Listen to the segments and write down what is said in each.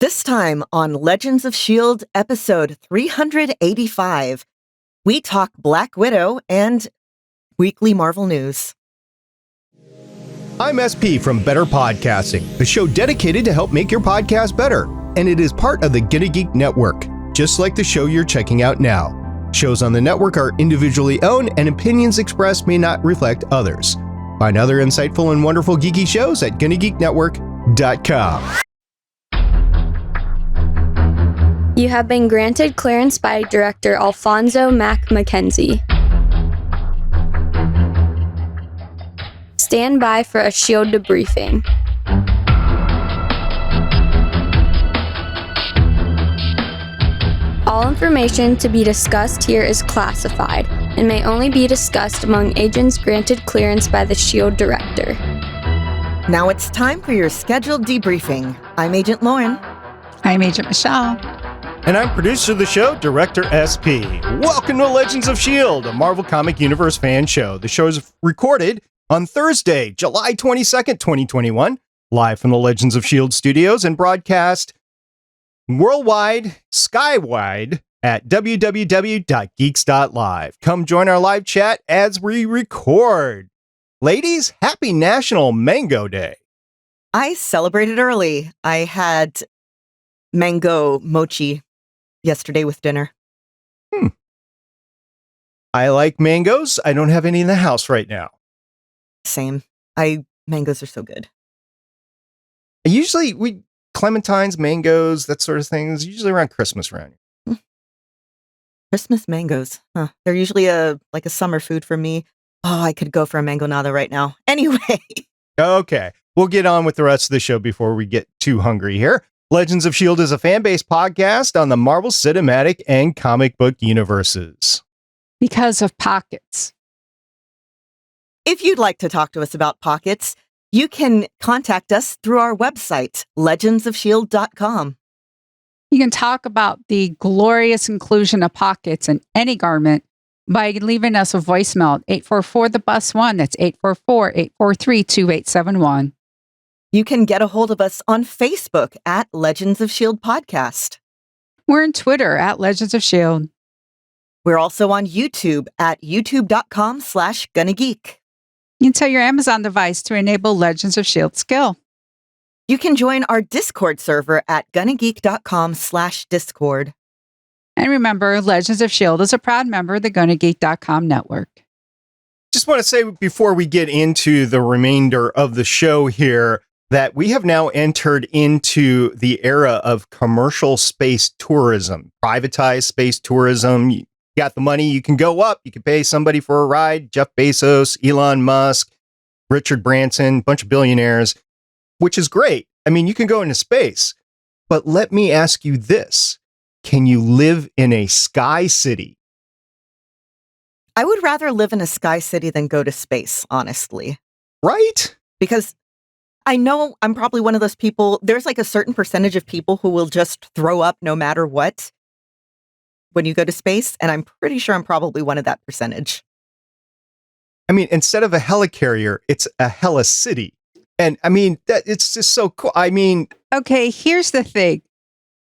This time on Legends of S.H.I.E.L.D. episode 385, we talk Black Widow and weekly Marvel news. I'm SP from Better Podcasting, a show dedicated to help make your podcast better. And it is part of the Gonna Geek Network, just like the show you're checking out now. Shows on the network are individually owned and opinions expressed may not reflect others. Find other insightful and wonderful geeky shows at GonnaGeekNetwork.com. You have been granted clearance by Director Alfonso Mack Mackenzie. Stand by for a S.H.I.E.L.D. debriefing. All information to be discussed here is classified and may only be discussed among agents granted clearance by the S.H.I.E.L.D. Director. Now it's time for your scheduled debriefing. I'm Agent Lauren. I'm Agent Michelle. And I'm producer of the show, Director SP. Welcome to Legends of S.H.I.E.L.D., a Marvel Comic Universe fan show. The show is recorded on Thursday, July 22nd, 2021, live from the Legends of S.H.I.E.L.D. studios and broadcast worldwide, skywide at www.geeks.live. Come join our live chat as we record. Ladies, happy National Mango Day. I celebrated early. I had mango mochi yesterday with dinner. I like mangoes. I don't have any in the house right now. Same. Mangoes are so good. Usually clementines, mangoes, that sort of thing is usually around Christmas around here. Christmas mangoes. Huh. They're usually a summer food for me. Oh, I could go for a mangonada right now. Anyway. Okay. We'll get on with the rest of the show before we get too hungry here. Legends of S.H.I.E.L.D. is a fan-based podcast on the Marvel Cinematic and comic book universes. Because of pockets. If you'd like to talk to us about pockets, you can contact us through our website, legendsofshield.com. You can talk about the glorious inclusion of pockets in any garment by leaving us a voicemail at 844-THE-BUS-1. That's 844-843-2871. You can get a hold of us on Facebook at Legends of S.H.I.E.L.D. Podcast. We're on Twitter at Legends of S.H.I.E.L.D. We're also on YouTube at youtube.com/GonnaGeek. You can tell your Amazon device to enable Legends of S.H.I.E.L.D. skill. You can join our Discord server at GonnaGeek.com/Discord. And remember, Legends of S.H.I.E.L.D. is a proud member of the GonnaGeek.com network. Just want to say before we get into the remainder of the show here that we have now entered into the era of commercial space tourism, privatized space tourism. You got the money, you can go up, you can pay somebody for a ride, Jeff Bezos, Elon Musk, Richard Branson, a bunch of billionaires, which is great. I mean, you can go into space, but let me ask you this. Can you live in a sky city? I would rather live in a sky city than go to space, honestly. Right? Because I know I'm probably one of those people, there's like a certain percentage of people who will just throw up no matter what when you go to space, and I'm pretty sure I'm probably one of that percentage. I mean, instead of a helicarrier, it's a helicity. And I mean, it's just so cool. I mean... Okay, here's the thing.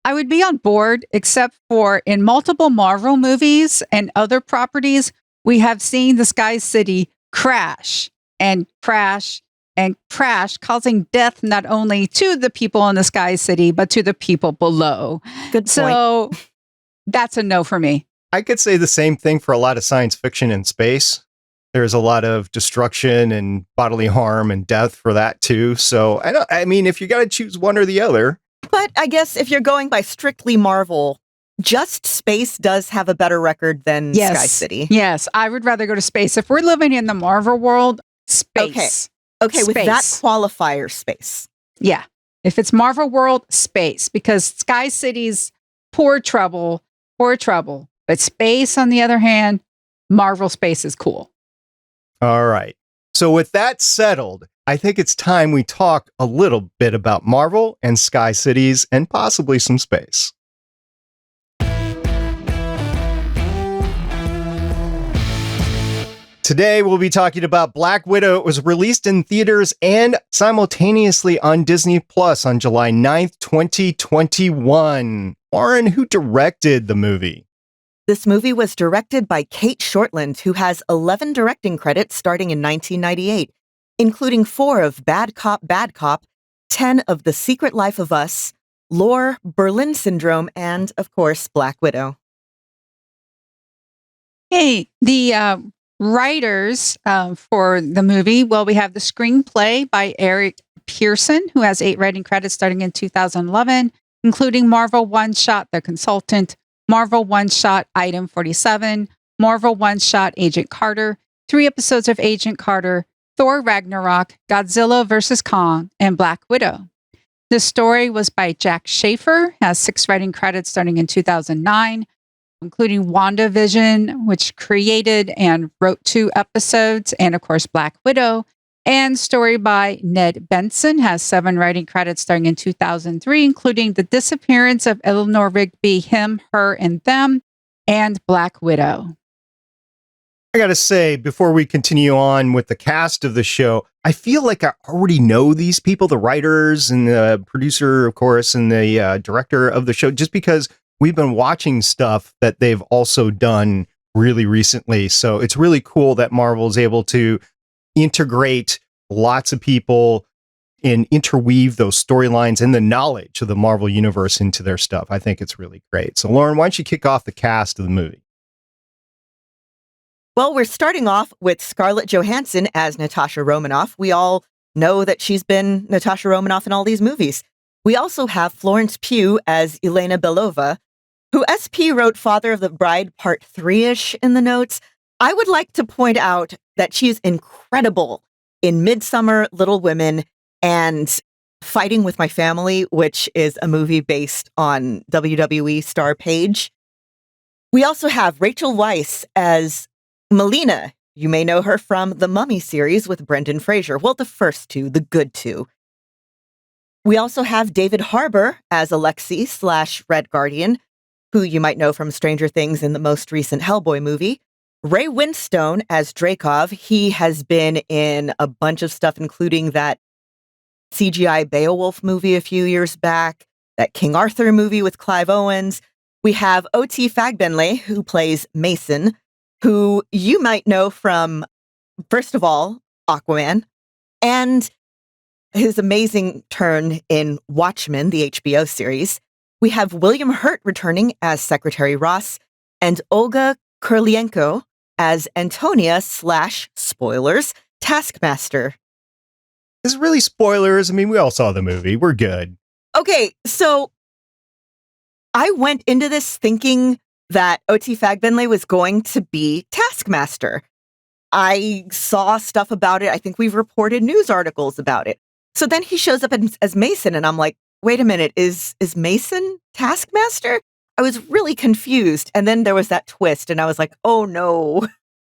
I would be on board, except for in multiple Marvel movies and other properties, we have seen the Sky City crash and crash and crash, causing death not only to the people in the Sky City, but to the people below. Good point. So that's a no for me. I could say the same thing for a lot of science fiction in space. There's a lot of destruction and bodily harm and death for that too. So I mean, if you got to choose one or the other. But I guess if you're going by strictly Marvel, just space does have a better record than Sky City. Yes, I would rather go to space. If we're living in the Marvel world, space. Okay, space. With that qualifier, space. Yeah. If it's Marvel world, space. Because Sky City's poor trouble. But space, on the other hand, Marvel space is cool. All right. So with that settled, I think it's time we talk a little bit about Marvel and Sky Cities and possibly some space. Today, we'll be talking about Black Widow. It was released in theaters and simultaneously on Disney Plus on July 9th, 2021. Lauren, who directed the movie? This movie was directed by Cate Shortland, who has 11 directing credits starting in 1998, including 4 of Bad Cop, 10 of The Secret Life of Us, Lore, Berlin Syndrome, and, of course, Black Widow. Hey, the writers for the movie, well, we have the screenplay by Eric Pearson, who has 8 writing credits starting in 2011, including Marvel one-shot The Consultant, Marvel one-shot Item 47, Marvel one-shot Agent Carter, 3 episodes of Agent Carter, Thor Ragnarok, Godzilla vs. Kong, and Black Widow. The story was by Jack Schaeffer, has 6 writing credits starting in 2009, including WandaVision, which created and wrote 2 episodes, and of course, Black Widow. And story by Ned Benson has 7 writing credits starting in 2003, including The Disappearance of Eleanor Rigby, Him, Her, and Them, and Black Widow. I gotta say, before we continue on with the cast of the show, I feel like I already know these people, the writers and the producer, of course, and the director of the show, just because we've been watching stuff that they've also done really recently. So it's really cool that Marvel is able to integrate lots of people and interweave those storylines and the knowledge of the Marvel universe into their stuff. I think it's really great. So Lauren, why don't you kick off the cast of the movie? Well, we're starting off with Scarlett Johansson as Natasha Romanoff. We all know that she's been Natasha Romanoff in all these movies. We also have Florence Pugh as Elena Belova, who SP wrote Father of the Bride Part 3-ish in the notes. I would like to point out that she is incredible in Midsummer, Little Women, and Fighting with My Family, which is a movie based on WWE star Paige. We also have Rachel Weisz as Melina. You may know her from the Mummy series with Brendan Fraser. Well, the first 2, the good 2. We also have David Harbour as Alexei / Red Guardian, who you might know from Stranger Things in the most recent Hellboy movie. Ray Winstone as Dreykov. He has been in a bunch of stuff, including that CGI Beowulf movie a few years back, that King Arthur movie with Clive Owens. We have O.T. Fagbenle, who plays Mason, who you might know from, first of all, Aquaman, and his amazing turn in Watchmen, the HBO series. We have William Hurt returning as Secretary Ross, and Olga Kurylenko as Antonia / spoilers, Taskmaster. This is really spoilers. I mean, we all saw the movie. We're good. Okay, so I went into this thinking that O.T. Fagbenle was going to be Taskmaster. I saw stuff about it. I think we've reported news articles about it. So then he shows up as Mason, and I'm like, wait a minute, is Mason Taskmaster? I was really confused. And then there was that twist, and I was like, oh no.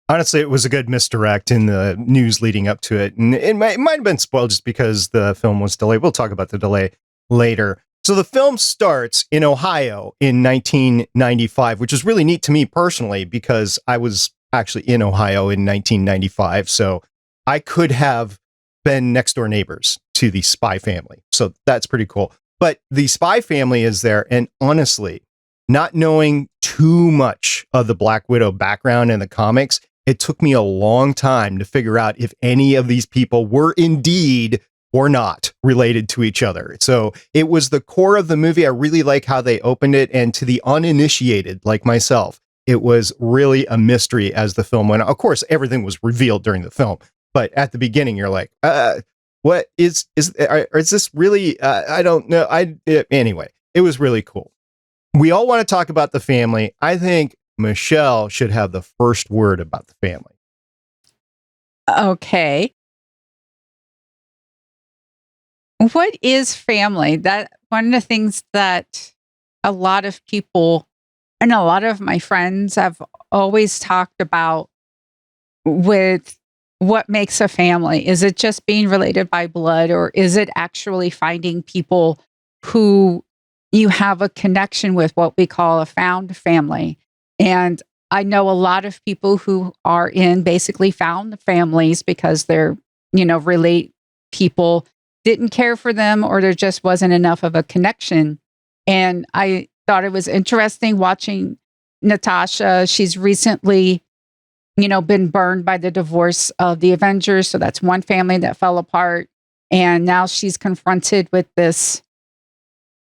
Honestly, it was a good misdirect in the news leading up to it. And it might have been spoiled just because the film was delayed. We'll talk about the delay later. So the film starts in Ohio in 1995, which is really neat to me personally, because I was actually in Ohio in 1995. So I could have been next door neighbors to the Spy family. So that's pretty cool. But the Spy family is there. And honestly, not knowing too much of the Black Widow background in the comics, it took me a long time to figure out if any of these people were indeed or not related to each other. So it was the core of the movie. I really like how they opened it. And to the uninitiated like myself, it was really a mystery as the film went on. Of course, everything was revealed during the film. But at the beginning, you're like, what is this really? I don't know. Anyway, it was really cool. We all want to talk about the family. I think Michelle should have the first word about the family. Okay. What is family? That one of the things that a lot of people and a lot of my friends have always talked about with what makes a family. Is it just being related by blood, or is it actually finding people who you have a connection with, what we call a found family? And I know a lot of people who are in basically found families because they're, relate people didn't care for them or there just wasn't enough of a connection. And I thought it was interesting watching Natasha. She's recently, been burned by the divorce of the Avengers. So that's one family that fell apart. And now she's confronted with this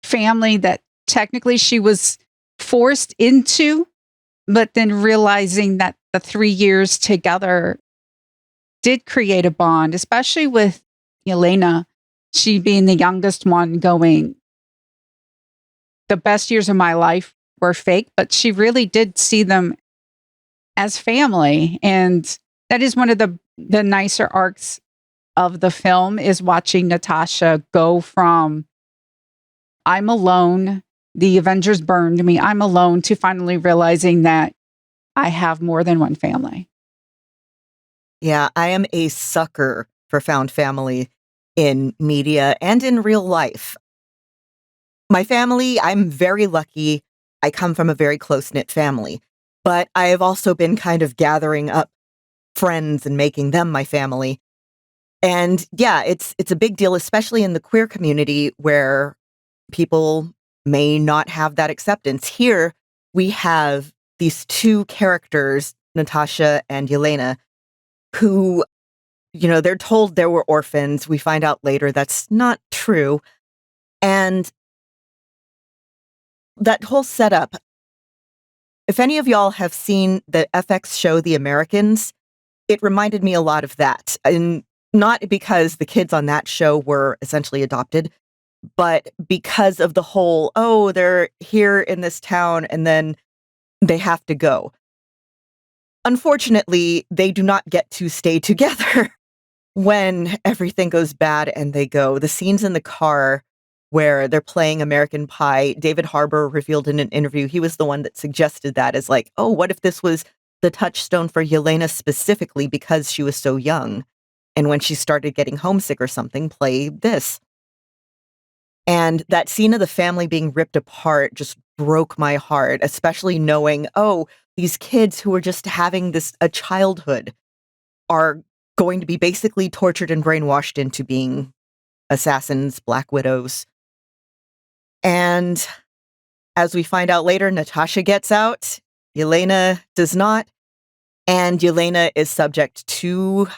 family that technically she was forced into, but then realizing that the 3 years together did create a bond, especially with Yelena, she being the youngest one going, the best years of my life were fake, but she really did see them as family. And that is one of the nicer arcs of the film, is watching Natasha go from I'm alone, the Avengers burned me, I'm alone, to finally realizing that I have more than one family. Yeah, I am a sucker for found family in media and in real life. My family, I'm very lucky. I come from a very close-knit family, but I have also been kind of gathering up friends and making them my family. And yeah, it's a big deal, especially in the queer community where people may not have that acceptance. Here, we have these two characters, Natasha and Yelena, who, they're told they were orphans. We find out later that's not true. And that whole setup, if any of y'all have seen the FX show The Americans, it reminded me a lot of that. And not because the kids on that show were essentially adopted, but because of the whole, oh, they're here in this town and then they have to go. Unfortunately, they do not get to stay together when everything goes bad and they go. The scenes in the car where they're playing American Pie, David Harbour revealed in an interview, he was the one that suggested that as like, oh, what if this was the touchstone for Yelena specifically because she was so young? And when she started getting homesick or something, play this. And that scene of the family being ripped apart just broke my heart, especially knowing, oh, these kids who are just having a childhood are going to be basically tortured and brainwashed into being assassins, Black Widows. And as we find out later, Natasha gets out, Yelena does not, and Yelena is subject to,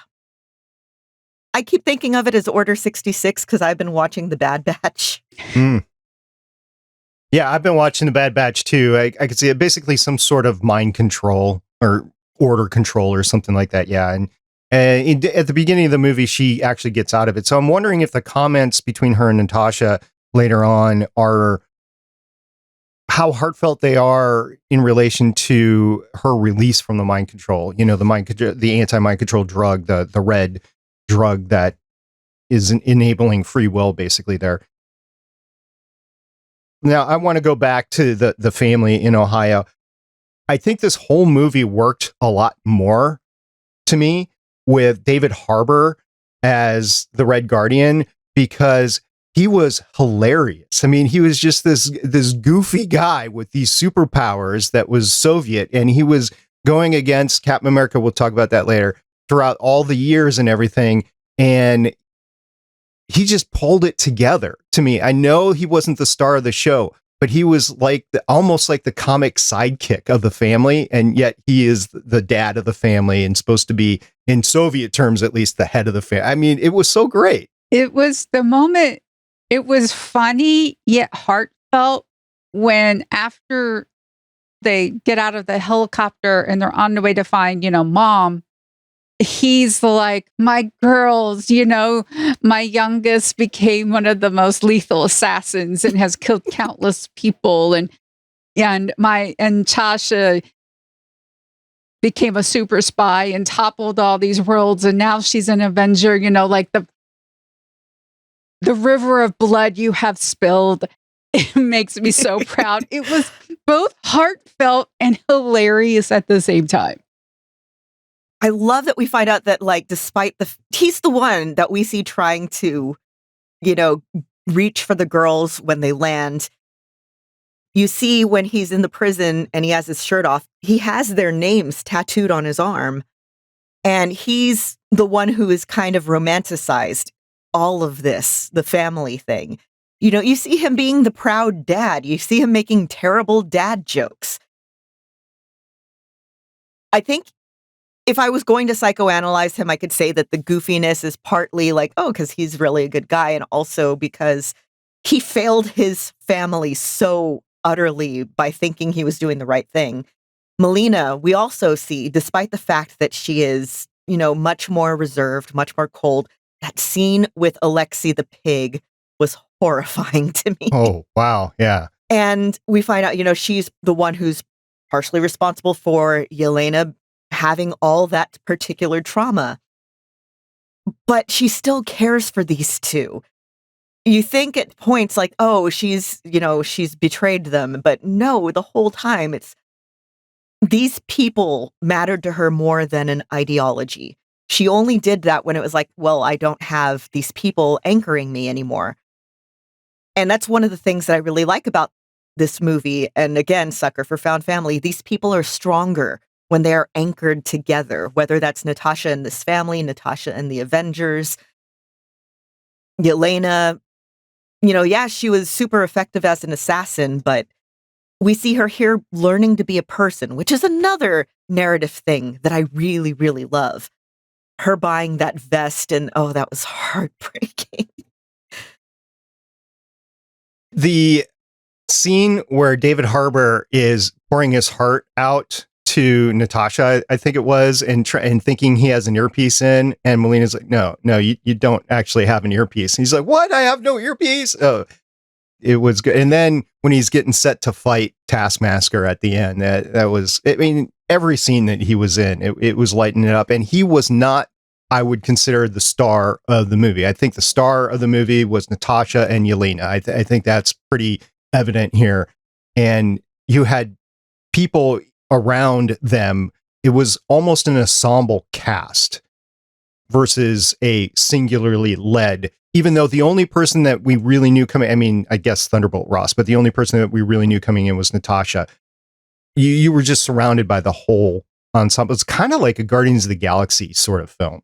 I keep thinking of it as Order 66 because I've been watching The Bad Batch. Mm. Yeah, I've been watching The Bad Batch too. I could see it basically some sort of mind control or order control or something like that. Yeah. And at the beginning of the movie, she actually gets out of it. So I'm wondering if the comments between her and Natasha later on are how heartfelt they are in relation to her release from the mind control. The anti-mind control drug, the red drug that is enabling free will basically there. Now, I want to go back to the family in Ohio. I think this whole movie worked a lot more to me with David Harbour as the Red Guardian because he was hilarious. I mean, he was just this goofy guy with these superpowers that was Soviet, and he was going against Captain America. We'll talk about that later, throughout all the years and everything. And he just pulled it together to me. I know he wasn't the star of the show, but he was like almost like the comic sidekick of the family. And yet he is the dad of the family and supposed to be, in Soviet terms, at least the head of the family. I mean, it was so great. It was the moment. It was funny, yet heartfelt when after they get out of the helicopter and they're on the way to find, mom, he's like, my girls, my youngest became one of the most lethal assassins and has killed countless people. And Tasha became a super spy and toppled all these worlds. And now she's an Avenger, like the river of blood you have spilled. It makes me so proud. It was both heartfelt and hilarious at the same time. I love that we find out that, like, despite he's the one that we see trying to, reach for the girls when they land. You see when he's in the prison and he has his shirt off, he has their names tattooed on his arm. And he's the one who is kind of romanticized all of this, the family thing. You see him being the proud dad. You see him making terrible dad jokes. I think if I was going to psychoanalyze him, I could say that the goofiness is partly like, oh, because he's really a good guy, and also because he failed his family so utterly by thinking he was doing the right thing. Melina, we also see, despite the fact that she is, much more reserved, much more cold, that scene with Alexei the pig was horrifying to me. Oh, wow. Yeah. And we find out, she's the one who's partially responsible for Yelena having all that particular trauma. But she still cares for these two. You think at points like, oh, she's betrayed them. But no, the whole time these people mattered to her more than an ideology. She only did that when it was like, well, I don't have these people anchoring me anymore. And that's one of the things that I really like about this movie. And again, sucker for found family. These people are stronger when they are anchored together, whether that's Natasha and this family, Natasha and the Avengers, Yelena. She was super effective as an assassin, but we see her here learning to be a person, which is another narrative thing that I really, really love. Her buying that vest, and oh, that was heartbreaking. The scene where David Harbour is pouring his heart out to Natasha, I think it was, and thinking he has an earpiece in, and Melina's like, no, you don't actually have an earpiece. And he's like, what? I have no earpiece? Oh, it was good. And then when he's getting set to fight Taskmaster at the end, that was, every scene that he was in, it was lighting it up. And he was not, I would consider, the star of the movie. I think the star of the movie was Natasha and Yelena. I think that's pretty evident here. And you had people around them. It was almost an ensemble cast versus a singularly led, even though the only person that we really knew coming, I guess Thunderbolt Ross, but the only person that we really knew coming in was Natasha. You were just surrounded by the whole ensemble. It's kind of like a Guardians of the Galaxy sort of film.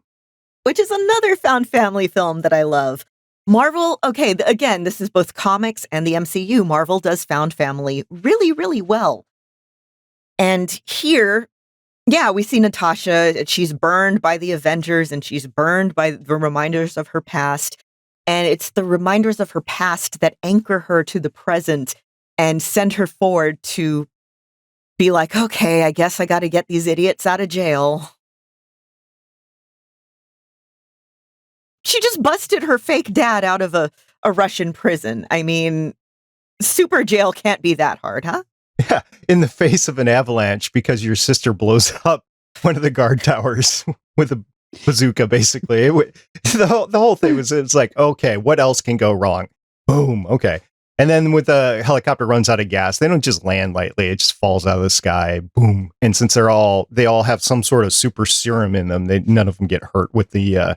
Which is another found family film that I love. Marvel, okay, again, this is both comics and the MCU. Marvel does found family really, really well. And here, yeah, we see Natasha. She's burned by the Avengers and she's burned by the reminders of her past. And it's the reminders of her past that anchor her to the present and send her forward to be like, okay, I guess I got to get these idiots out of jail. She just busted her fake dad out of a Russian prison. Super jail can't be that hard, huh? Yeah, in the face of an avalanche because your sister blows up one of the guard towers with a bazooka, basically. The whole thing was, it's like, okay, what else can go wrong? Boom, okay. And then when the helicopter runs out of gas, they don't just land lightly. It just falls out of the sky, boom. And since they all have some sort of super serum in them, none of them get hurt with the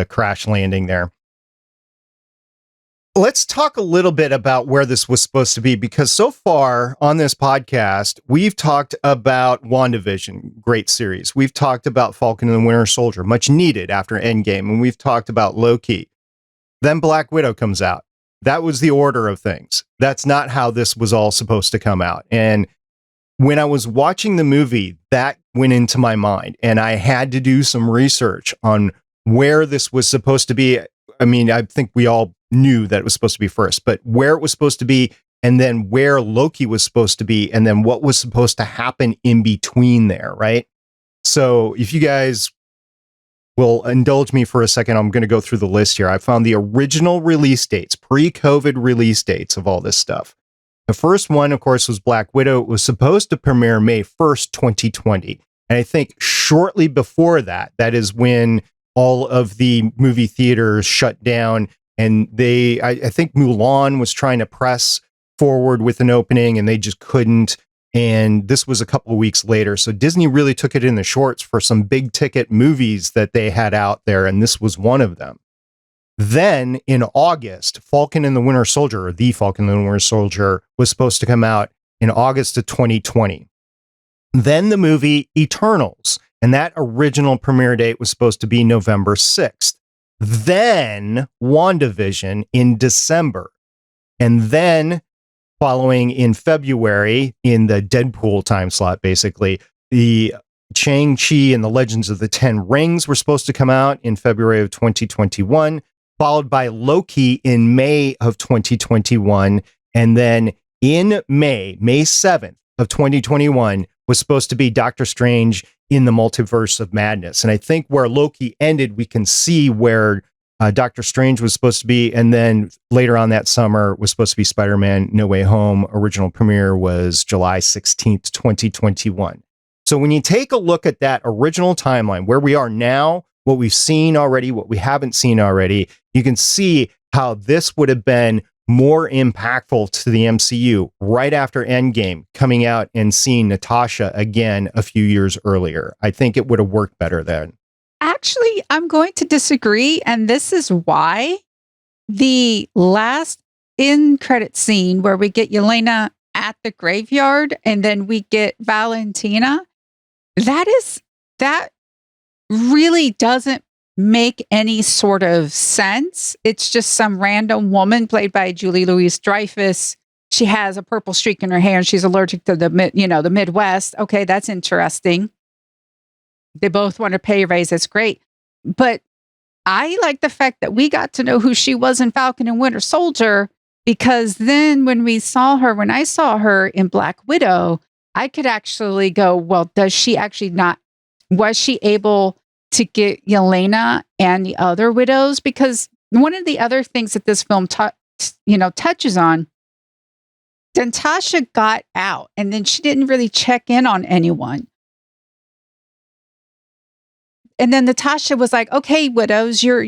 crash landing there. Let's talk a little bit about where this was supposed to be, because so far on this podcast, we've talked about WandaVision, great series. We've talked about Falcon and the Winter Soldier, much needed after Endgame. And we've talked about Loki. Then Black Widow comes out. That was the order of things. That's not how this was all supposed to come out. And when I was watching the movie, that went into my mind, and I had to do some research on where this was supposed to be. I think we all knew that it was supposed to be first, but where it was supposed to be, and then where Loki was supposed to be, and then what was supposed to happen in between there, right? So if you guys will indulge me for a second, I'm going to go through the list here. I found the original release dates, pre-COVID release dates of all this stuff. The first one, of course, was Black Widow. It was supposed to premiere May 1st, 2020. And I think shortly before that, that is when all of the movie theaters shut down, and I think Mulan was trying to press forward with an opening and they just couldn't. And this was a couple of weeks later. So Disney really took it in the shorts for some big ticket movies that they had out there. And this was one of them. Then in August, Falcon and the Winter Soldier, or The Falcon and the Winter Soldier, was supposed to come out in August of 2020. Then the movie Eternals, and that original premiere date was supposed to be November 6th. Then WandaVision in December. And then following in February, in the Deadpool time slot, basically, the Shang-Chi and the Legends of the Ten Rings were supposed to come out in February of 2021, followed by Loki in May of 2021. And then in May 7th of 2021, was supposed to be Doctor Strange in the Multiverse of Madness. And I think where Loki ended, we can see where Doctor Strange was supposed to be. And then later on that summer was supposed to be Spider-Man No Way Home. Original premiere was July 16th, 2021. So when you take a look at that original timeline, where we are now, what we've seen already, what we haven't seen already, you can see how this would have been more impactful to the MCU right after Endgame, coming out and seeing Natasha again a few years earlier. I think it would have worked better then. Actually, I'm going to disagree, and this is why. The last end credit scene where we get Yelena at the graveyard and then we get Valentina, that really doesn't make any sort of sense. It's just some random woman played by Julie Louis-Dreyfus. She has a purple streak in her hair and she's allergic to the Midwest. Okay, that's interesting. They both want to pay a raise. That's great. But I like the fact that we got to know who she was in Falcon and Winter Soldier, because then when I saw her in Black Widow, I could actually go, well, was she able to get Yelena and the other widows? Because one of the other things that this film touches on, Natasha got out and then she didn't really check in on anyone. And then Natasha was like, okay, widows, you're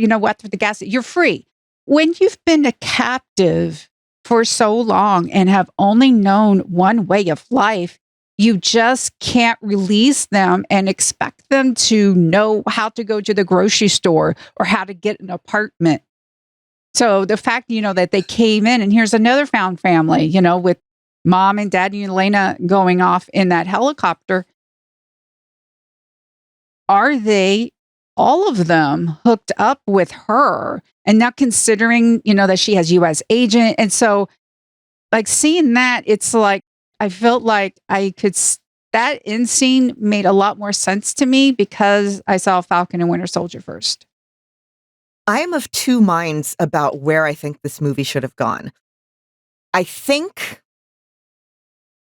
free. When you've been a captive for so long and have only known one way of life, you just can't release them and expect them to know how to go to the grocery store or how to get an apartment. So the fact, that they came in and here's another found family, with mom and dad and Elena going off in that helicopter. Are they, all of them, hooked up with her? And now considering, that she has U.S. agent. And so like seeing that, it's like, I felt like that end scene made a lot more sense to me because I saw Falcon and Winter Soldier first. I am of two minds about where I think this movie should have gone. I think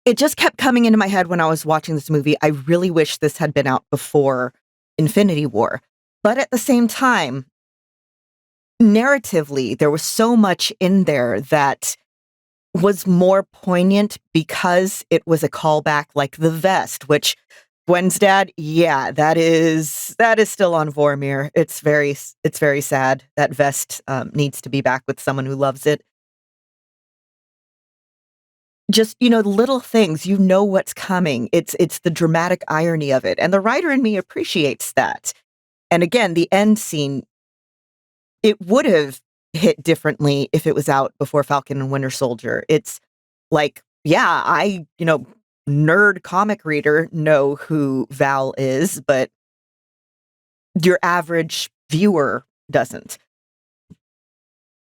it just kept coming into my head when I was watching this movie. I really wish this had been out before Infinity War. But at the same time, narratively, there was so much in there that was more poignant because it was a callback, like the vest, which Gwen's dad, that is still on Vormir. It's very sad. That vest needs to be back with someone who loves it. Just, little things, what's coming. It's the dramatic irony of it. And the writer in me appreciates that. And again, the end scene, it would have hit differently if it was out before Falcon and Winter Soldier. It's like, I, nerd comic reader know who Val is, but your average viewer doesn't.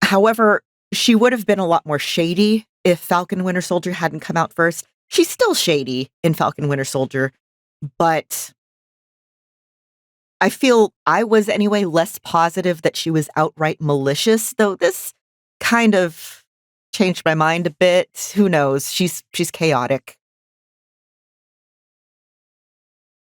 However, she would have been a lot more shady if Falcon and Winter Soldier hadn't come out first. She's still shady in Falcon and Winter Soldier, but I feel I was anyway less positive that she was outright malicious, though this kind of changed my mind a bit. Who knows? She's chaotic.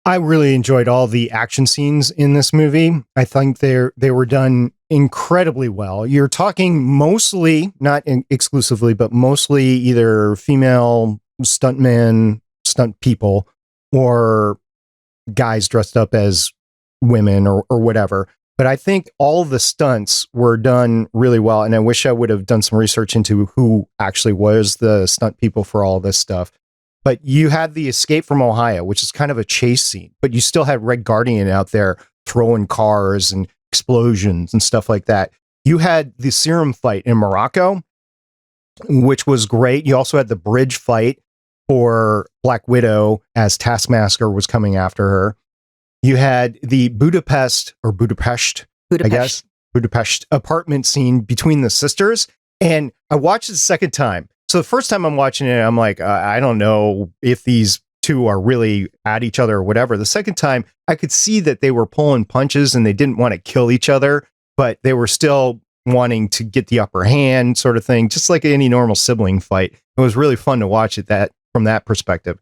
I really enjoyed all the action scenes in this movie. I think they were done incredibly well. You're talking mostly, not exclusively, but mostly either female stuntmen, stunt people, or guys dressed up as women or whatever. But I think all the stunts were done really well. And I wish I would have done some research into who actually was the stunt people for all this stuff. But you had the escape from Ohio, which is kind of a chase scene, but you still had Red Guardian out there throwing cars and explosions and stuff like that. You had the serum fight in Morocco, which was great. You also had the bridge fight for Black Widow as Taskmaster was coming after her. You had the Budapest, I guess, Budapest apartment scene between the sisters. And I watched it the second time. So the first time I'm watching it, I'm like, I don't know if these two are really at each other or whatever. The second time, I could see that they were pulling punches and they didn't want to kill each other, but they were still wanting to get the upper hand sort of thing, just like any normal sibling fight. It was really fun to watch it from that perspective.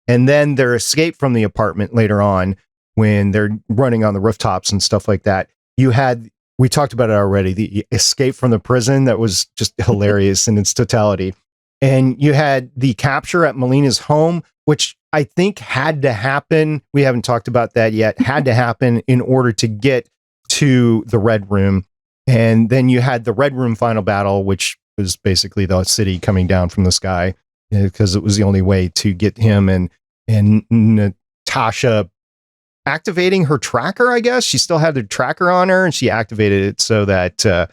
And then their escape from the apartment later on, when they're running on the rooftops and stuff like that. We talked about it already, the escape from the prison that was just hilarious in its totality. And you had the capture at Melina's home, which I think had to happen. We haven't talked about that yet. Had to happen in order to get to the Red Room. And then you had the Red Room final battle, which was basically the city coming down from the sky, because it was the only way to get him and Natasha activating her tracker, I guess. She still had the tracker on her, and she activated it so that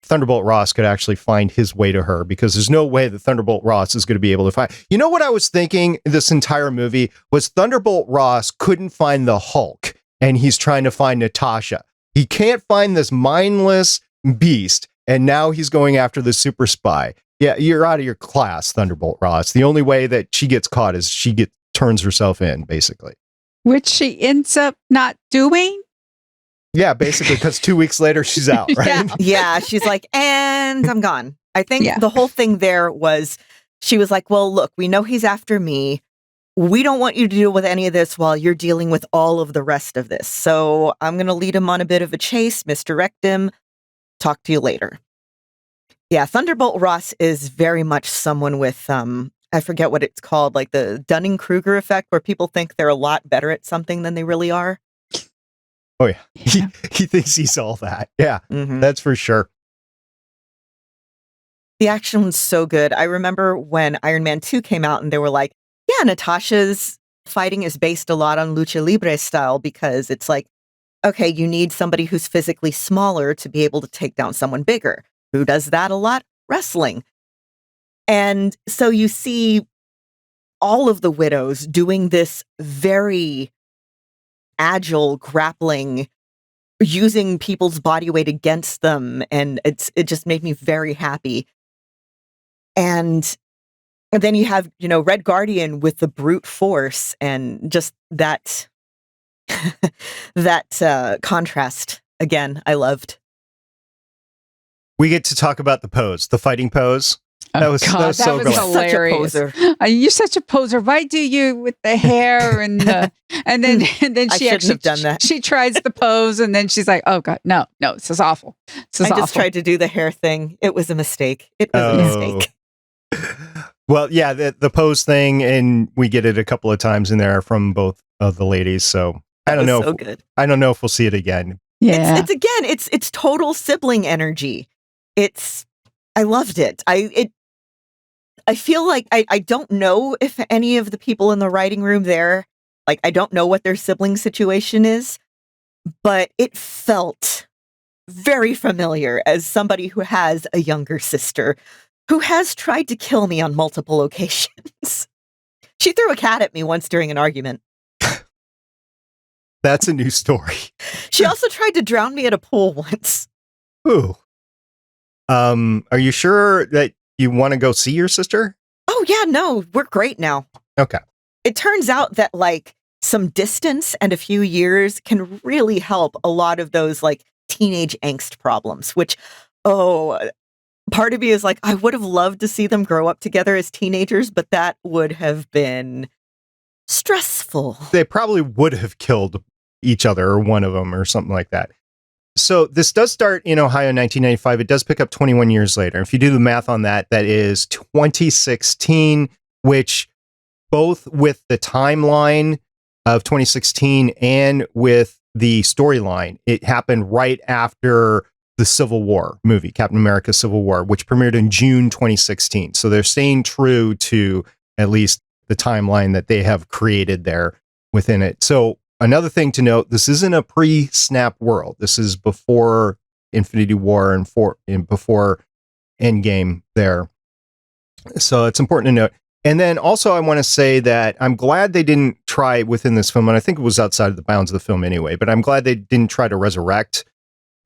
Thunderbolt Ross could actually find his way to her, because there's no way that Thunderbolt Ross is going to be able to find. You know what I was thinking this entire movie was Thunderbolt Ross couldn't find the Hulk, and he's trying to find Natasha. He can't find this mindless beast, and now he's going after the super spy. Yeah, you're out of your class, Thunderbolt Ross. The only way that she gets caught is turns herself in, basically. Which she ends up not doing. Yeah, basically, because 2 weeks later, she's out, right? Yeah, she's like, and I'm gone. I think the whole thing there was, she was like, well, look, we know he's after me. We don't want you to deal with any of this while you're dealing with all of the rest of this. So I'm going to lead him on a bit of a chase, misdirect him. Talk to you later. Yeah, Thunderbolt Ross is very much someone with, I forget what it's called, like the Dunning-Kruger effect, where people think they're a lot better at something than they really are. Oh, yeah. He thinks he's all that. Yeah, That's for sure. The action was so good. I remember when Iron Man 2 came out and they were like, yeah, Natasha's fighting is based a lot on lucha libre style, because it's like, okay, you need somebody who's physically smaller to be able to take down someone bigger. Who does that a lot? Wrestling. And so you see all of the widows doing this very agile grappling, using people's body weight against them. And it just made me very happy. And then you have, Red Guardian with the brute force and just that, that contrast. Again, I loved. We get to talk about the pose, the fighting pose. That was so hilarious. Such a poser. You're such a poser. Why do you with the hair and then she actually have done that. She tries the pose and then she's like, "Oh God, no, this is awful. I just tried to do the hair thing. It was a mistake. A mistake. Well, yeah, the pose thing, and we get it a couple of times in there from both of the ladies. So I don't know. Good. I don't know if we'll see it again. Yeah, it's total sibling energy. I loved it. I feel like I don't know if any of the people in the writing room there, like, I don't know what their sibling situation is, but it felt very familiar as somebody who has a younger sister who has tried to kill me on multiple occasions. She threw a cat at me once during an argument. That's a new story. She also tried to drown me at a pool once. Ooh. Are you sure that you want to go see your sister? Oh, yeah, no, we're great now. Okay. It turns out that, like, some distance and a few years can really help a lot of those, like, teenage angst problems, which, part of me is like, I would have loved to see them grow up together as teenagers, but that would have been stressful. They probably would have killed each other or one of them or something like that. So this does start in Ohio in 1995. It does pick up 21 years later. If you do the math on that, that is 2016, which both with the timeline of 2016 and with the storyline, it happened right after the Civil War movie, Captain America Civil War, which premiered in June 2016. So they're staying true to at least the timeline that they have created there within it. So another thing to note, this isn't a pre-snap world. This is before Infinity War and before Endgame there. So it's important to note. And then also I want to say that I'm glad they didn't try within this film, and I think it was outside of the bounds of the film anyway, but I'm glad they didn't try to resurrect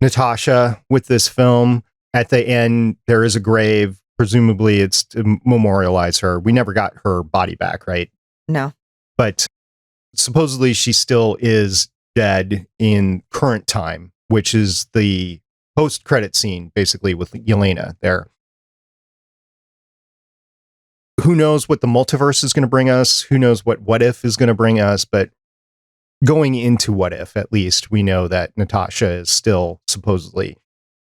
Natasha with this film. At the end, there is a grave. Presumably it's to memorialize her. We never got her body back, right? No. But supposedly she still is dead in current time, which is the post-credit scene, basically, with Yelena there. Who knows what the multiverse is going to bring us? Who knows what If is going to bring us? But going into What If, at least, we know that Natasha is still supposedly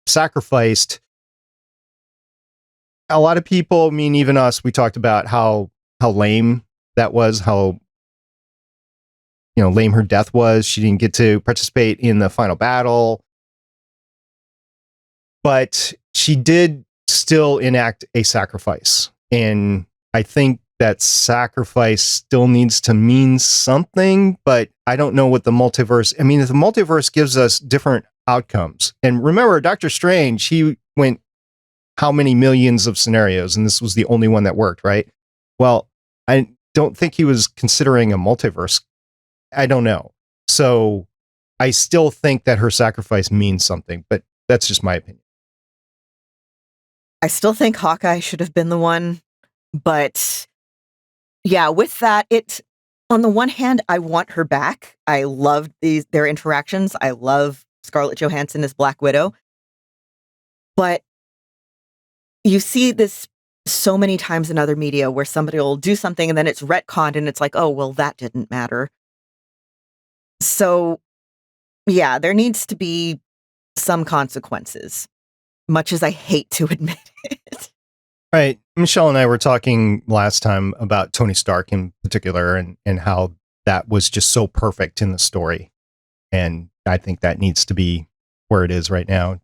sacrificed. A lot of people, I mean, even us, we talked about how lame that was, how lame her death was. She didn't get to participate in the final battle. But she did still enact a sacrifice. And I think that sacrifice still needs to mean something, but I don't know what the multiverse, I mean, if the multiverse gives us different outcomes. And remember, Doctor Strange, he went how many millions of scenarios, and this was the only one that worked, right? Well, I don't think he was considering a multiverse. I don't know. So I still think that her sacrifice means something, but that's just my opinion. I still think Hawkeye should have been the one. But yeah, with that, on the one hand, I want her back. I love their interactions. I love Scarlett Johansson as Black Widow. But you see this so many times in other media where somebody will do something and then it's retconned and it's like, oh, well, that didn't matter. So yeah, there needs to be some consequences, much as I hate to admit it. Right. Michelle and I were talking last time about Tony Stark in particular and how that was just so perfect in the story. And I think that needs to be where it is right now.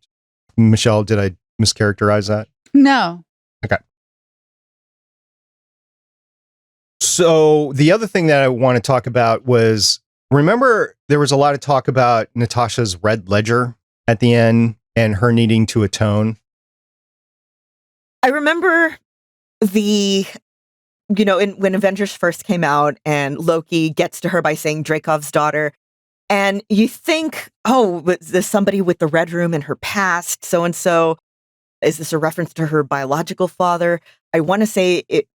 Michelle, did I mischaracterize that? No. Okay. So the other thing that I want to talk about was, remember there was a lot of talk about Natasha's red ledger at the end and her needing to atone? I remember when Avengers first came out and Loki gets to her by saying Dracov's daughter, and you think, oh, was this somebody with the Red Room in her past, so-and-so? Is this a reference to her biological father? I want to say it,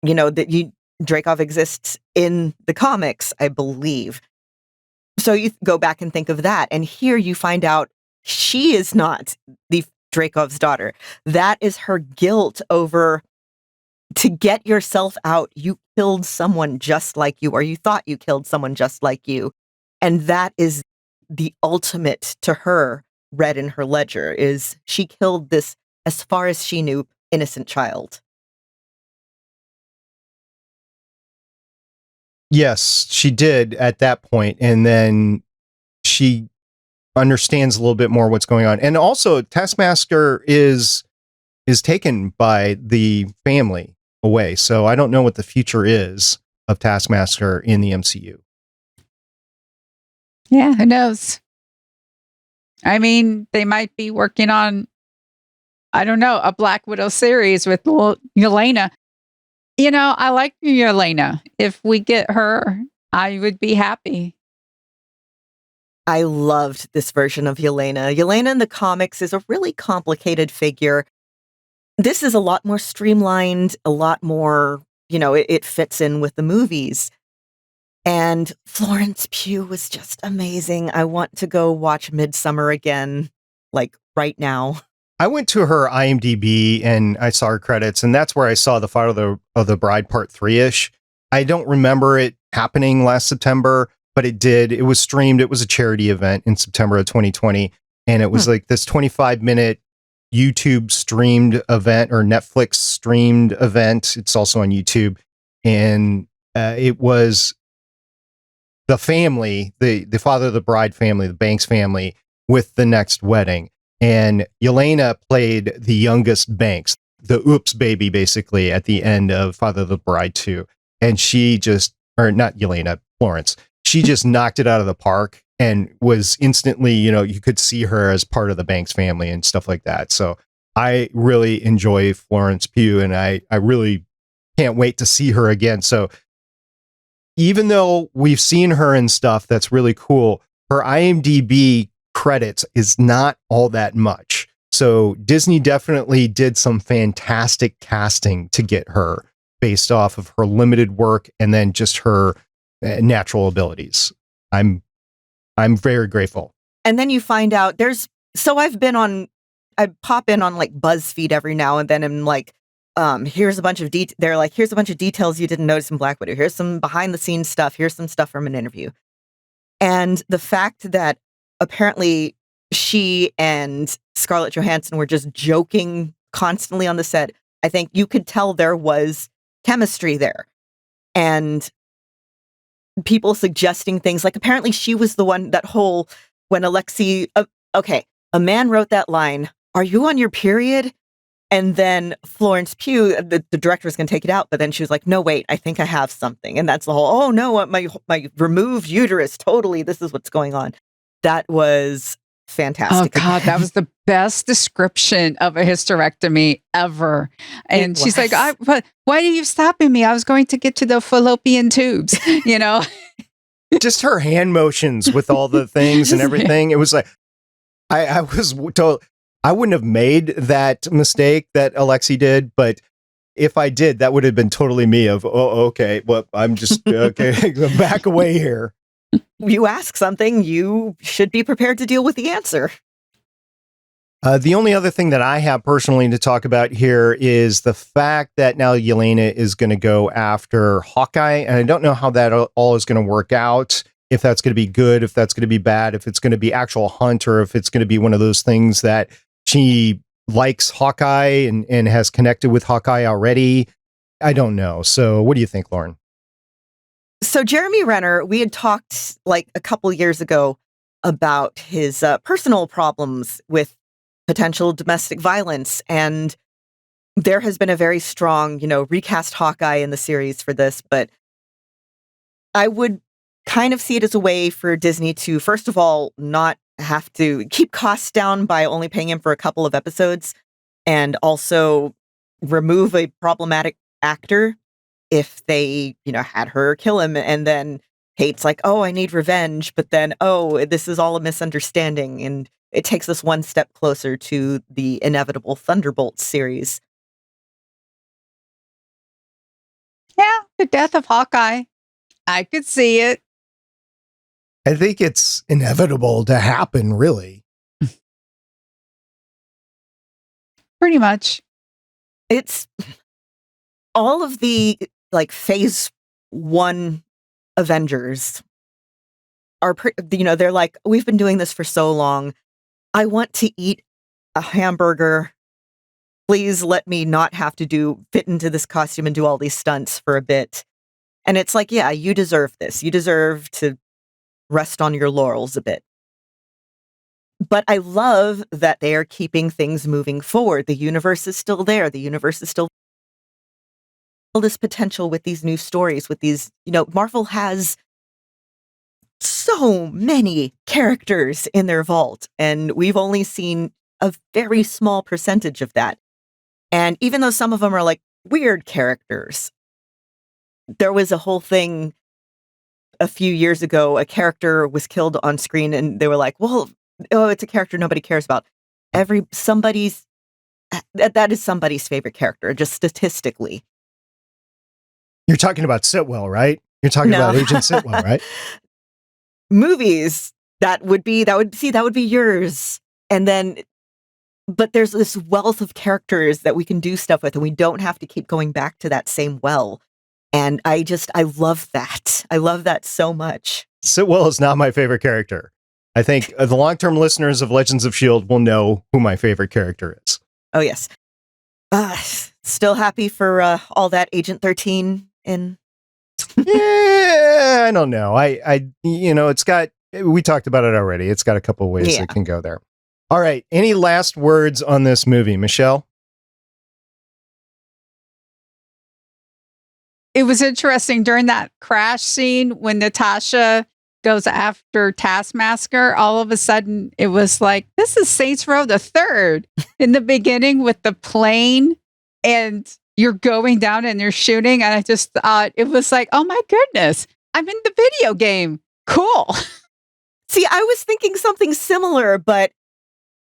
Dracov exists in the comics, I believe. So you go back and think of that, and here you find out she is not the Dracov's daughter. That is her guilt over, to get yourself out, you killed someone just like you, or you thought you killed someone just like you. And that is the ultimate to her, read in her ledger, is she killed this, as far as she knew, innocent child. Yes, she did at that point. And then she understands a little bit more what's going on. And also Taskmaster is taken by the family away. So I don't know what the future is of Taskmaster in the MCU. Yeah, who knows? I mean, they might be working on, I don't know, a Black Widow series with Yelena. I like Yelena. If we get her, I would be happy. I loved this version of Yelena. Yelena in the comics is a really complicated figure. This is a lot more streamlined, a lot more, it fits in with the movies. And Florence Pugh was just amazing. I want to go watch Midsummer again, like right now. I went to her IMDb and I saw her credits, and that's where I saw the Father of the Bride Part 3-ish. I don't remember it happening last September, but it did. It was streamed. It was a charity event in September of 2020. And it was like this 25-minute YouTube streamed event or Netflix streamed event. It's also on YouTube. And it was the family, the father of the bride family, the Banks family, with the next wedding. And Yelena played the youngest Banks, the oops baby, basically, at the end of Father of the Bride 2. And she just, or not Yelena, Florence, she just knocked it out of the park. and was instantly, you could see her as part of the Banks family and stuff like that. So I really enjoy Florence Pugh, and I really can't wait to see her again. So even though we've seen her in stuff that's really cool, her IMDb credits is not all that much. So Disney definitely did some fantastic casting to get her based off of her limited work and then just her natural abilities. I'm very grateful. And then you find out I pop in on like BuzzFeed every now and then and like, here's a bunch of here's a bunch of details you didn't notice in Black Widow. Here's some behind the scenes stuff. Here's some stuff from an interview. And the fact that apparently she and Scarlett Johansson were just joking constantly on the set, I think you could tell there was chemistry there. And people suggesting things like apparently she was the one when a man wrote that line, "Are you on your period?" And then Florence Pugh, the director, was going to take it out, but then she was like, "No, wait, I think I have something." And that's the whole, "Oh no, my removed uterus, totally, this is what's going on." That was fantastic. Oh God, that was the best description of a hysterectomy ever. And she's like, "But why are you stopping me? I was going to get to the fallopian tubes," Just her hand motions with all the things and everything. It was like, I was told I wouldn't have made that mistake that Alexi did, but if I did, that would have been totally me of, "Oh, okay, well, I'm just, okay, back away here." You ask something, you should be prepared to deal with the answer. The only other thing that I have personally to talk about here is the fact that now Yelena is going to go after Hawkeye, and I don't know how that all is going to work out. If that's going to be good, if that's going to be bad, if it's going to be actual hunt, or if it's going to be one of those things that she likes Hawkeye and has connected with Hawkeye already. I don't know. So what do you think, Lauren? So Jeremy Renner, we had talked like a couple years ago about his personal problems with potential domestic violence. And there has been a very strong, recast Hawkeye in the series for this. But I would kind of see it as a way for Disney to, first of all, not have to keep costs down by only paying him for a couple of episodes, and also remove a problematic actor if they, had her kill him, and then Kate's like, "Oh, I need revenge," but then, "Oh, this is all a misunderstanding," and it takes us one step closer to the inevitable Thunderbolts series. Yeah, the death of Hawkeye. I could see it. I think it's inevitable to happen, really. Pretty much. It's all of the phase 1 Avengers are, they're like, "We've been doing this for so long. I want to eat a hamburger. Please let me not have to fit into this costume and do all these stunts for a bit." And it's like, yeah, you deserve this. You deserve to rest on your laurels a bit. But I love that they are keeping things moving forward. The universe is still there. The universe is still this potential with these new stories, with these, Marvel has so many characters in their vault, and we've only seen a very small percentage of that. And even though some of them are like weird characters, there was a whole thing a few years ago, a character was killed on screen and they were like, "Well, it's a character nobody cares about." That is somebody's favorite character, just statistically. You're talking about Sitwell, right? You're talking about Agent Sitwell, right? Movies, that would be yours. And then, but there's this wealth of characters that we can do stuff with, and we don't have to keep going back to that same well. And I love that. I love that so much. Sitwell is not my favorite character. I think the long-term listeners of Legends of S.H.I.E.L.D. will know who my favorite character is. Oh, yes. Still happy for all that Agent 13 in. Yeah, I don't know. We talked about it already. It's got a couple of ways it can go there. All right. Any last words on this movie, Michelle? It was interesting during that crash scene when Natasha goes after Taskmaster, all of a sudden it was like, this is Saints Row the Third in the beginning with the plane and you're going down and you're shooting. And I just thought it was like, oh my goodness, I'm in the video game. Cool. See, I was thinking something similar, but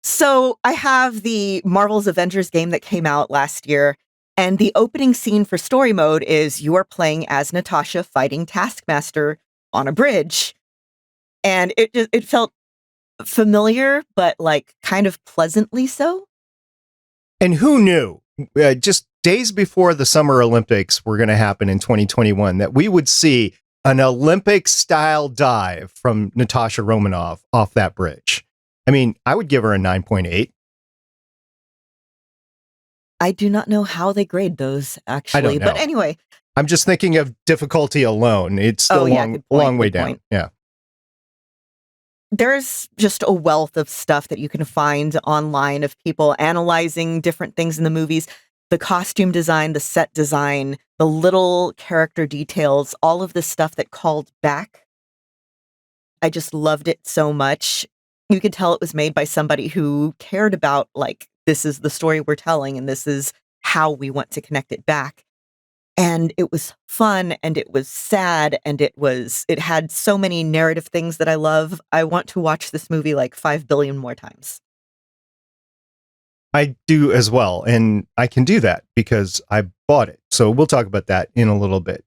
so I have the Marvel's Avengers game that came out last year, and the opening scene for story mode is you are playing as Natasha fighting Taskmaster on a bridge. And it felt familiar, but like kind of pleasantly so. And who knew, just days before the Summer Olympics were going to happen in 2021, that we would see an Olympic-style dive from Natasha Romanoff off that bridge. I mean, I would give her a 9.8. I do not know how they grade those, actually. I don't know. But anyway. I'm just thinking of difficulty alone. It's still long way down. Point. Yeah. There's just a wealth of stuff that you can find online of people analyzing different things in the movies. The costume design, the set design, the little character details, all of the stuff that called back. I just loved it so much. You could tell it was made by somebody who cared about, like, this is the story we're telling and this is how we want to connect it back. And it was fun and it was sad and it had so many narrative things that I love. I want to watch this movie like 5 billion more times. I do as well. And I can do that because I bought it. So we'll talk about that in a little bit.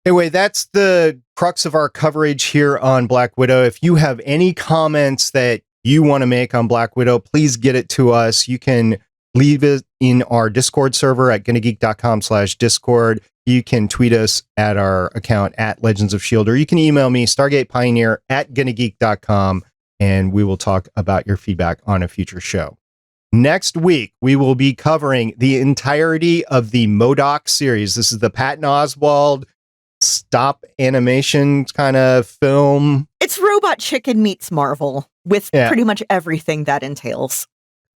Anyway, that's the crux of our coverage here on Black Widow. If you have any comments that you want to make on Black Widow, please get it to us. You can leave it in our Discord server at gonnageek.com/Discord. You can tweet us at our account at Legends of S.H.I.E.L.D. or you can email me, stargatepioneer@gonnageek.com, and we will talk about your feedback on a future show. Next week, we will be covering the entirety of the MODOK series. This is the Patton Oswalt stop animation kind of film. It's Robot Chicken meets Marvel with pretty much everything that entails.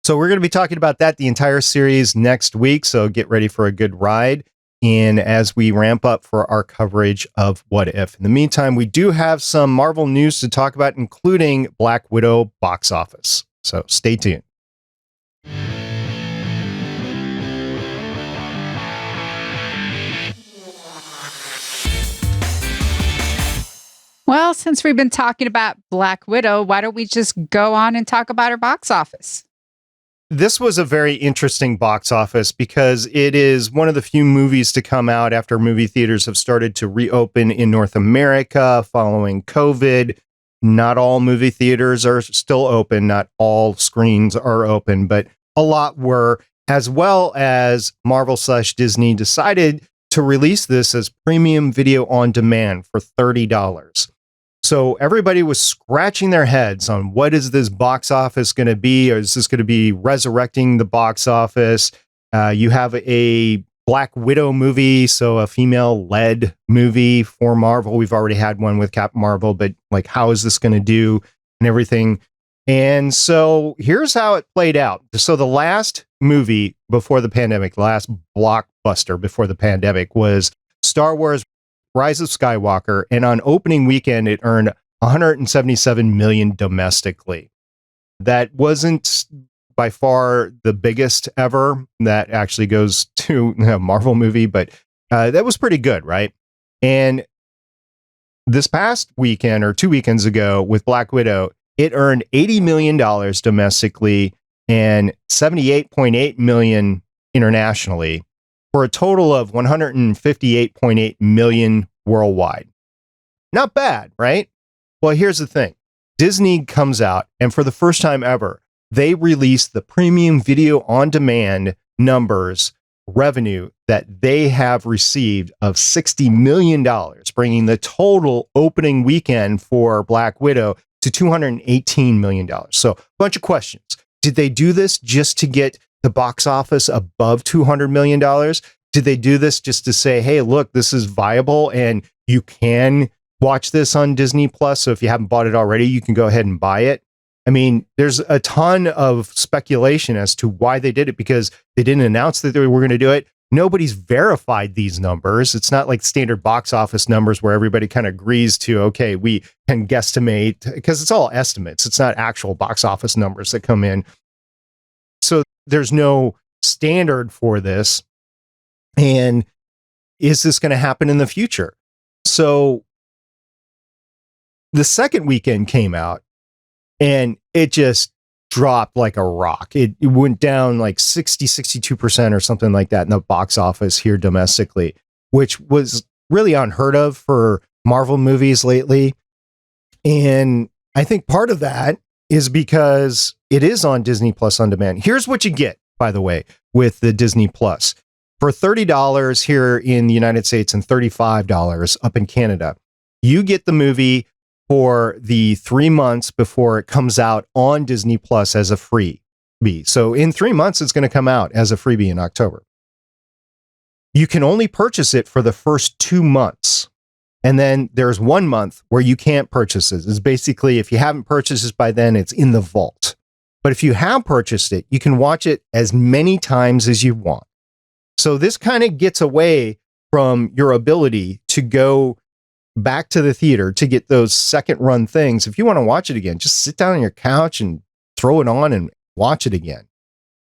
So we're going to be talking about that, the entire series, next week. So get ready for a good ride. And as we ramp up for our coverage of What If. In the meantime, we do have some Marvel news to talk about, including Black Widow box office. So stay tuned. Well, since we've been talking about Black Widow, why don't we just go on and talk about her box office? This was a very interesting box office because it is one of the few movies to come out after movie theaters have started to reopen in North America following COVID. Not all movie theaters are still open. Not all screens are open, but a lot were, as well as Marvel/Disney decided to release this as premium video on demand for $30. So everybody was scratching their heads on what is this box office going to be? Or is this going to be resurrecting the box office? You have a Black Widow movie, so a female-led movie for Marvel. We've already had one with Captain Marvel, but like, how is this going to do and everything? And so here's how it played out. So the last movie before the pandemic, the last blockbuster before the pandemic was Star Wars Rise of Skywalker, and on opening weekend, it earned $177 million domestically. That wasn't by far the biggest ever. That actually goes to a Marvel movie, but that was pretty good, right? And this past weekend, or 2 weekends ago, with Black Widow, it earned $80 million domestically and $78.8 million internationally, for a total of $158.8 million worldwide. Not bad, right? Well, here's the thing. Disney comes out, and for the first time ever, they released the premium video on demand numbers, revenue that they have received of $60 million, bringing the total opening weekend for Black Widow to $218 million. So, a bunch of questions. Did they do this just to get the box office above $200 million? Did they do this just to say, hey, look, this is viable and you can watch this on Disney Plus. So if you haven't bought it already, you can go ahead and buy it. I mean, there's a ton of speculation as to why they did it, because they didn't announce that they were going to do it. nobody's verified these numbers. It's not like standard box office numbers where everybody kind of agrees to, okay, we can guesstimate, because it's all estimates. It's not actual box office numbers that come in. So there's no standard for this. And is this going to happen in the future? So the second weekend came out and it just dropped like a rock. It went down like 62% or something like that in the box office here domestically, which was really unheard of for Marvel movies lately. And I think part of that is because it is on Disney Plus On Demand. Here's what you get, by the way, with the Disney Plus. For $30 here in the United States and $35 up in Canada, you get the movie for the 3 months before it comes out on Disney Plus as a freebie. So in 3 months, it's going to come out as a freebie in October. You can only purchase it for the first 2 months. And then there's 1 month where you can't purchase it. It's basically, if you haven't purchased it by then, it's in the vault. But if you have purchased it, you can watch it as many times as you want. So this kind of gets away from your ability to go back to the theater to get those second run things. If you want to watch it again, just sit down on your couch and throw it on and watch it again.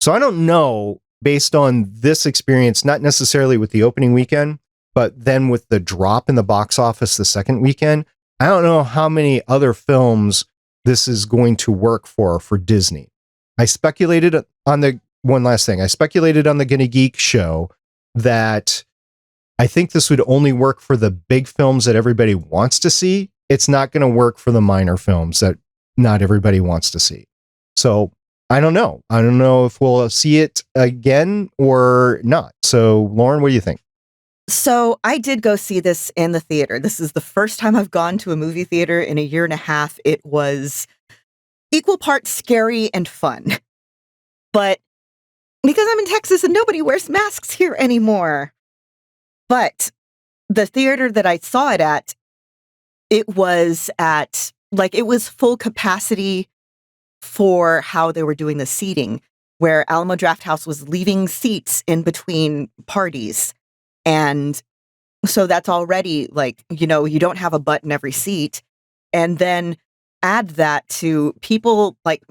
So I don't know, based on this experience, not necessarily with the opening weekend, but then with the drop in the box office the second weekend, I don't know how many other films this is going to work for Disney. I speculated on the one last thing. I speculated on the Gonna Geek show that I think this would only work for the big films that everybody wants to see. It's not going to work for the minor films that not everybody wants to see. So I don't know. I don't know if we'll see it again or not. So Lauren, what do you think? So I did go see this in the theater. This is the first time I've gone to a movie theater in a year and a half. It was equal parts scary and fun. But because I'm in Texas and nobody wears masks here anymore. But the theater that I saw it at, it was full capacity for how they were doing the seating, where Alamo Drafthouse was leaving seats in between parties. And so that's already you don't have a butt in every seat. And then add that to people like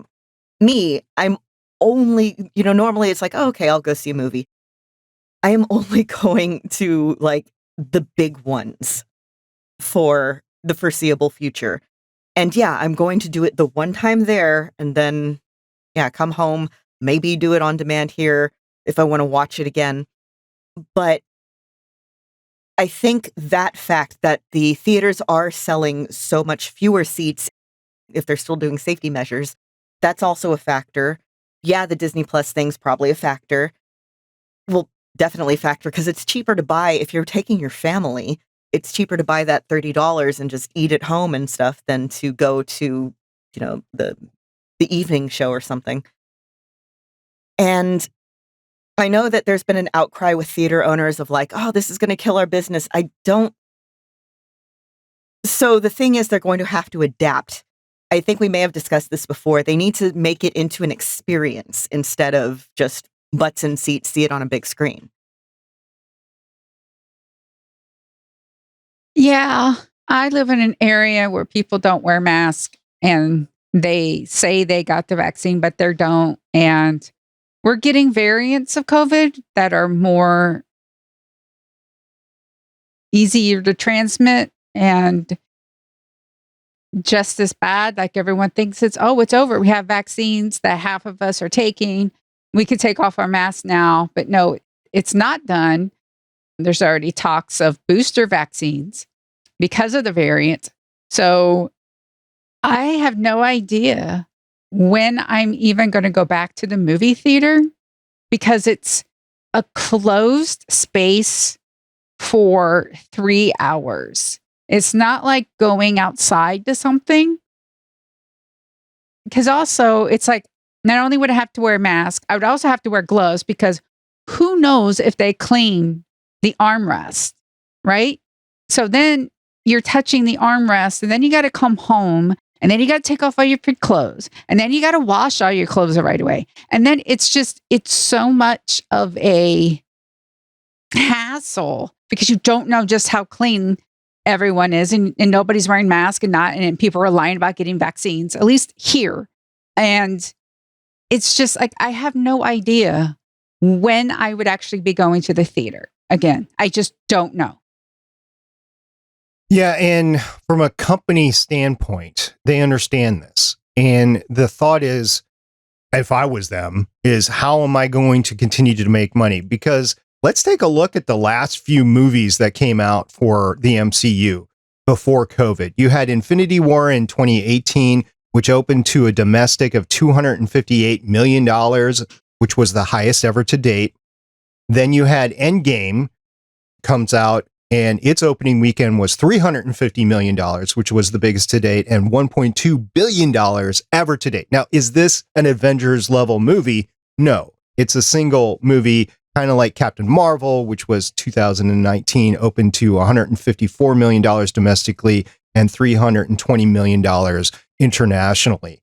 me. I'm only, normally it's like, oh, okay, I'll go see a movie. I am only going to the big ones for the foreseeable future. And yeah, I'm going to do it the one time there and then, come home, maybe do it on demand here if I want to watch it again. But I think that fact that the theaters are selling so much fewer seats, if they're still doing safety measures, that's also a factor. Yeah, the Disney Plus thing's probably a factor. Well, definitely a factor because it's cheaper to buy if you're taking your family. It's cheaper to buy that $30 and just eat at home and stuff than to go to, the evening show or something. And I know that there's been an outcry with theater owners of oh, this is going to kill our business. So the thing is, they're going to have to adapt. I think we may have discussed this before. They need to make it into an experience instead of just butts in seats, see it on a big screen. Yeah, I live in an area where people don't wear masks and they say they got the vaccine, but they don't. And we're getting variants of COVID that are more easier to transmit and just as bad. Like everyone thinks it's over. We have vaccines that half of us are taking. We could take off our masks now, but no, it's not done. There's already talks of booster vaccines because of the variant. So I have no idea when I'm even going to go back to the movie theater because it's a closed space for 3 hours. It's not like going outside to something. Because also it's not only would I have to wear a mask, I would also have to wear gloves because who knows if they clean the armrest, right? So then you're touching the armrest and then you got to come home and then you got to take off all your clothes and then you got to wash all your clothes right away. And then it's so much of a hassle because you don't know just how clean everyone is, and nobody's wearing masks and people are lying about getting vaccines, at least here. And it's just like, I have no idea when I would actually be going to the theater again. I just don't know. Yeah, and from a company standpoint, they understand this. And the thought is, if I was them, is how am I going to continue to make money? Because let's take a look at the last few movies that came out for the MCU before COVID. You had Infinity War in 2018, which opened to a domestic of $258 million, which was the highest ever to date. Then you had Endgame comes out, and its opening weekend was $350 million, which was the biggest to date, and $1.2 billion ever to date. Now, is this an Avengers level movie? No, it's a single movie, kind of like Captain Marvel, which was 2019, opened to $154 million domestically and $320 million internationally.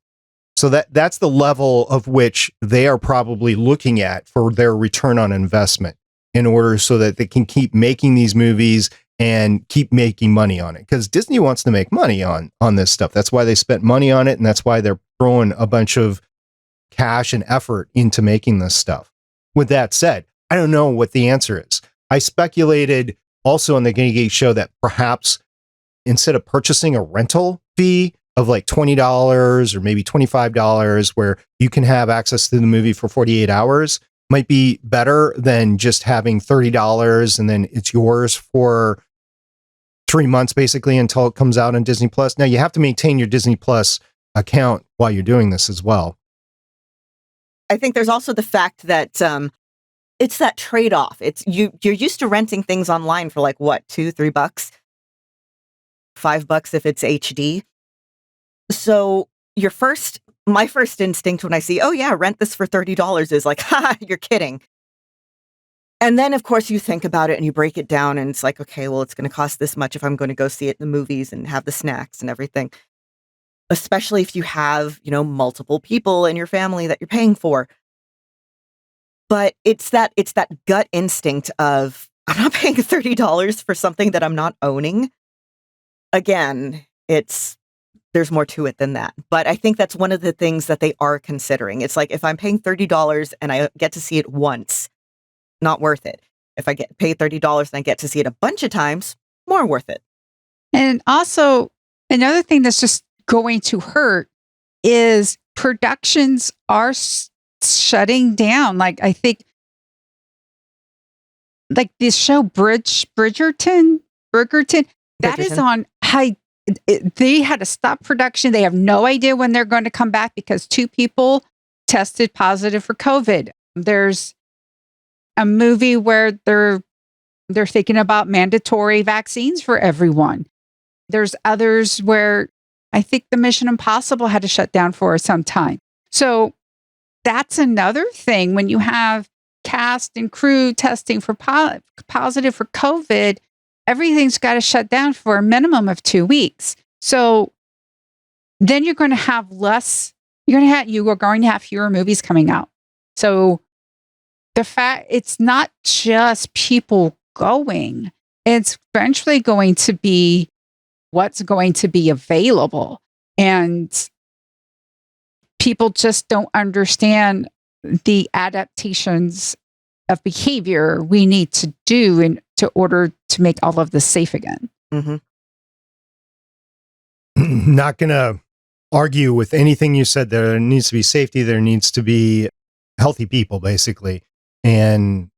So that's the level of which they are probably looking at for their return on investment, in order so that they can keep making these movies and keep making money on it. Because Disney wants to make money on this stuff. That's why they spent money on it, and that's why they're throwing a bunch of cash and effort into making this stuff. With that said, I don't know what the answer is. I speculated also on the Guinea Geek show that perhaps instead of purchasing a rental fee of like $20 or maybe $25, where you can have access to the movie for 48 hours, might be better than just having $30 and then it's yours for 3 months basically until it comes out on Disney Plus. Now you have to maintain your Disney Plus account while you're doing this as well. I think there's also the fact that it's that trade-off. It's you're used to renting things online for like what, $2-3, $5 if it's HD. So my first instinct when I see, oh yeah, rent this for $30 is like, ha, you're kidding. And then of course you think about it and you break it down and it's like, okay, well, it's going to cost this much if I'm going to go see it in the movies and have the snacks and everything. Especially if you have, multiple people in your family that you're paying for. But it's that gut instinct of, I'm not paying $30 for something that I'm not owning. Again, there's more to it than that. But I think that's one of the things that they are considering. It's like, if I'm paying $30 and I get to see it once, not worth it. If I get paid $30 and I get to see it a bunch of times, more worth it. And also, another thing that's just going to hurt is productions are shutting down. Like, I think, like this show Bridgerton, that is on high. They had to stop production. They have no idea when they're going to come back because 2 people tested positive for COVID. There's a movie where they're thinking about mandatory vaccines for everyone. There's others where I think the Mission Impossible had to shut down for some time. So that's another thing when you have cast and crew testing for positive for COVID. Everything's got to shut down for a minimum of 2 weeks. So then you're going to have less, you are going to have fewer movies coming out. So the fact it's not just people going, it's eventually going to be what's going to be available. And people just don't understand the adaptations of behavior we need to do in order to make all of this safe again. Mm-hmm. Not going to argue with anything you said. There needs to be safety. There needs to be healthy people, basically. And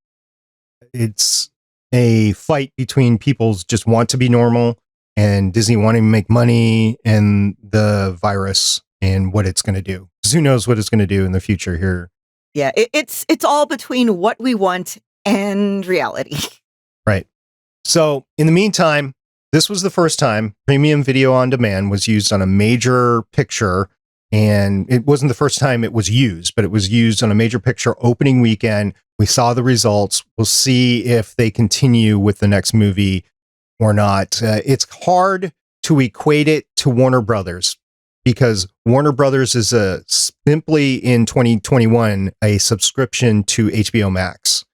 it's a fight between people's just want to be normal and Disney wanting to make money and the virus and what it's going to do. Because who knows what it's going to do in the future here. Yeah, it's all between what we want and reality. Right. So in the meantime, this was the first time premium video on demand was used on a major picture. And it wasn't the first time it was used, but it was used on a major picture opening weekend. We saw the results. We'll see if they continue with the next movie or not. It's hard to equate it to Warner Brothers because Warner Brothers is simply in 2021 a subscription to HBO Max.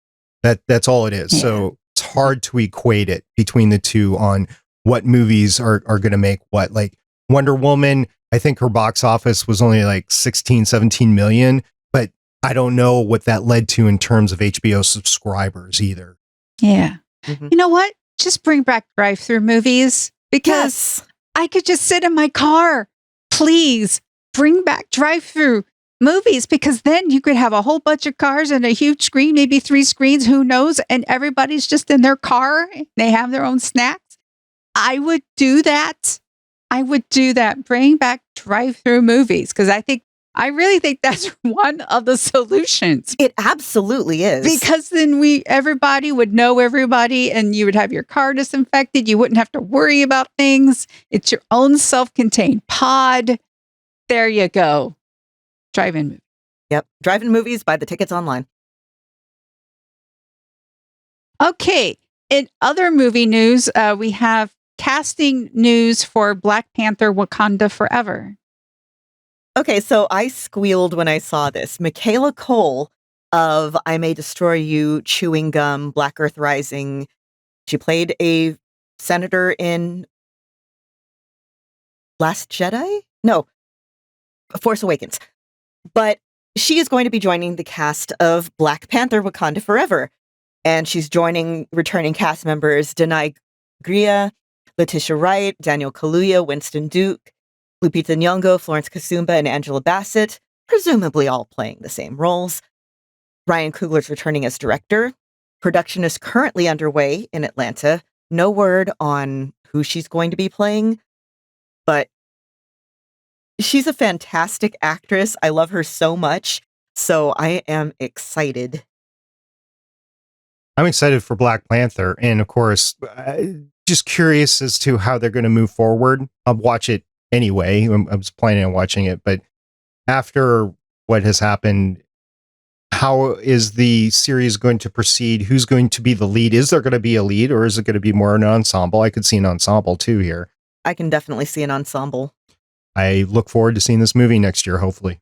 That's all it is. Yeah. So hard to equate it between the two on what movies are going to make what. Like Wonder Woman, I think her box office was only like 16, 17 million, but I don't know what that led to in terms of HBO subscribers either. Yeah. Mhm. You know what? Just bring back drive-through movies because Yes. I could just sit in my car. Please bring back drive-through movies because then you could have a whole bunch of cars and a huge screen, maybe 3 screens, who knows? And everybody's just in their car. They have their own snacks. I would do that. Bring back drive-through movies because I really think that's one of the solutions. It absolutely is. Because then everybody would know everybody and you would have your car disinfected. You wouldn't have to worry about things. It's your own self-contained pod. There you go. Drive-in movie. Yep. Drive-in movies, buy the tickets online. Okay. In other movie news, we have casting news for Black Panther Wakanda Forever. Okay, so I squealed when I saw this. Michaela Cole of I May Destroy You, Chewing Gum, Black Earth Rising. She played a senator in Last Jedi? No, Force Awakens. But she is going to be joining the cast of Black Panther Wakanda Forever. And she's joining returning cast members Denai Gria, Letitia Wright, Daniel Kaluuya, Winston Duke, Lupita Nyong'o, Florence Kasumba, and Angela Bassett, presumably all playing the same roles. Ryan Coogler's returning as director. Production is currently underway in Atlanta. No word on who she's going to be playing, but she's a fantastic actress. I love her so much, so I am excited. I'm excited for Black Panther, and of course, just curious as to how they're going to move forward. I'll watch it anyway. I was planning on watching it, but after what has happened, how is the series going to proceed? Who's going to be the lead? Is there going to be a lead, or is it going to be more an ensemble? I could see an ensemble too here. I can definitely see an ensemble. I look forward to seeing this movie next year, hopefully.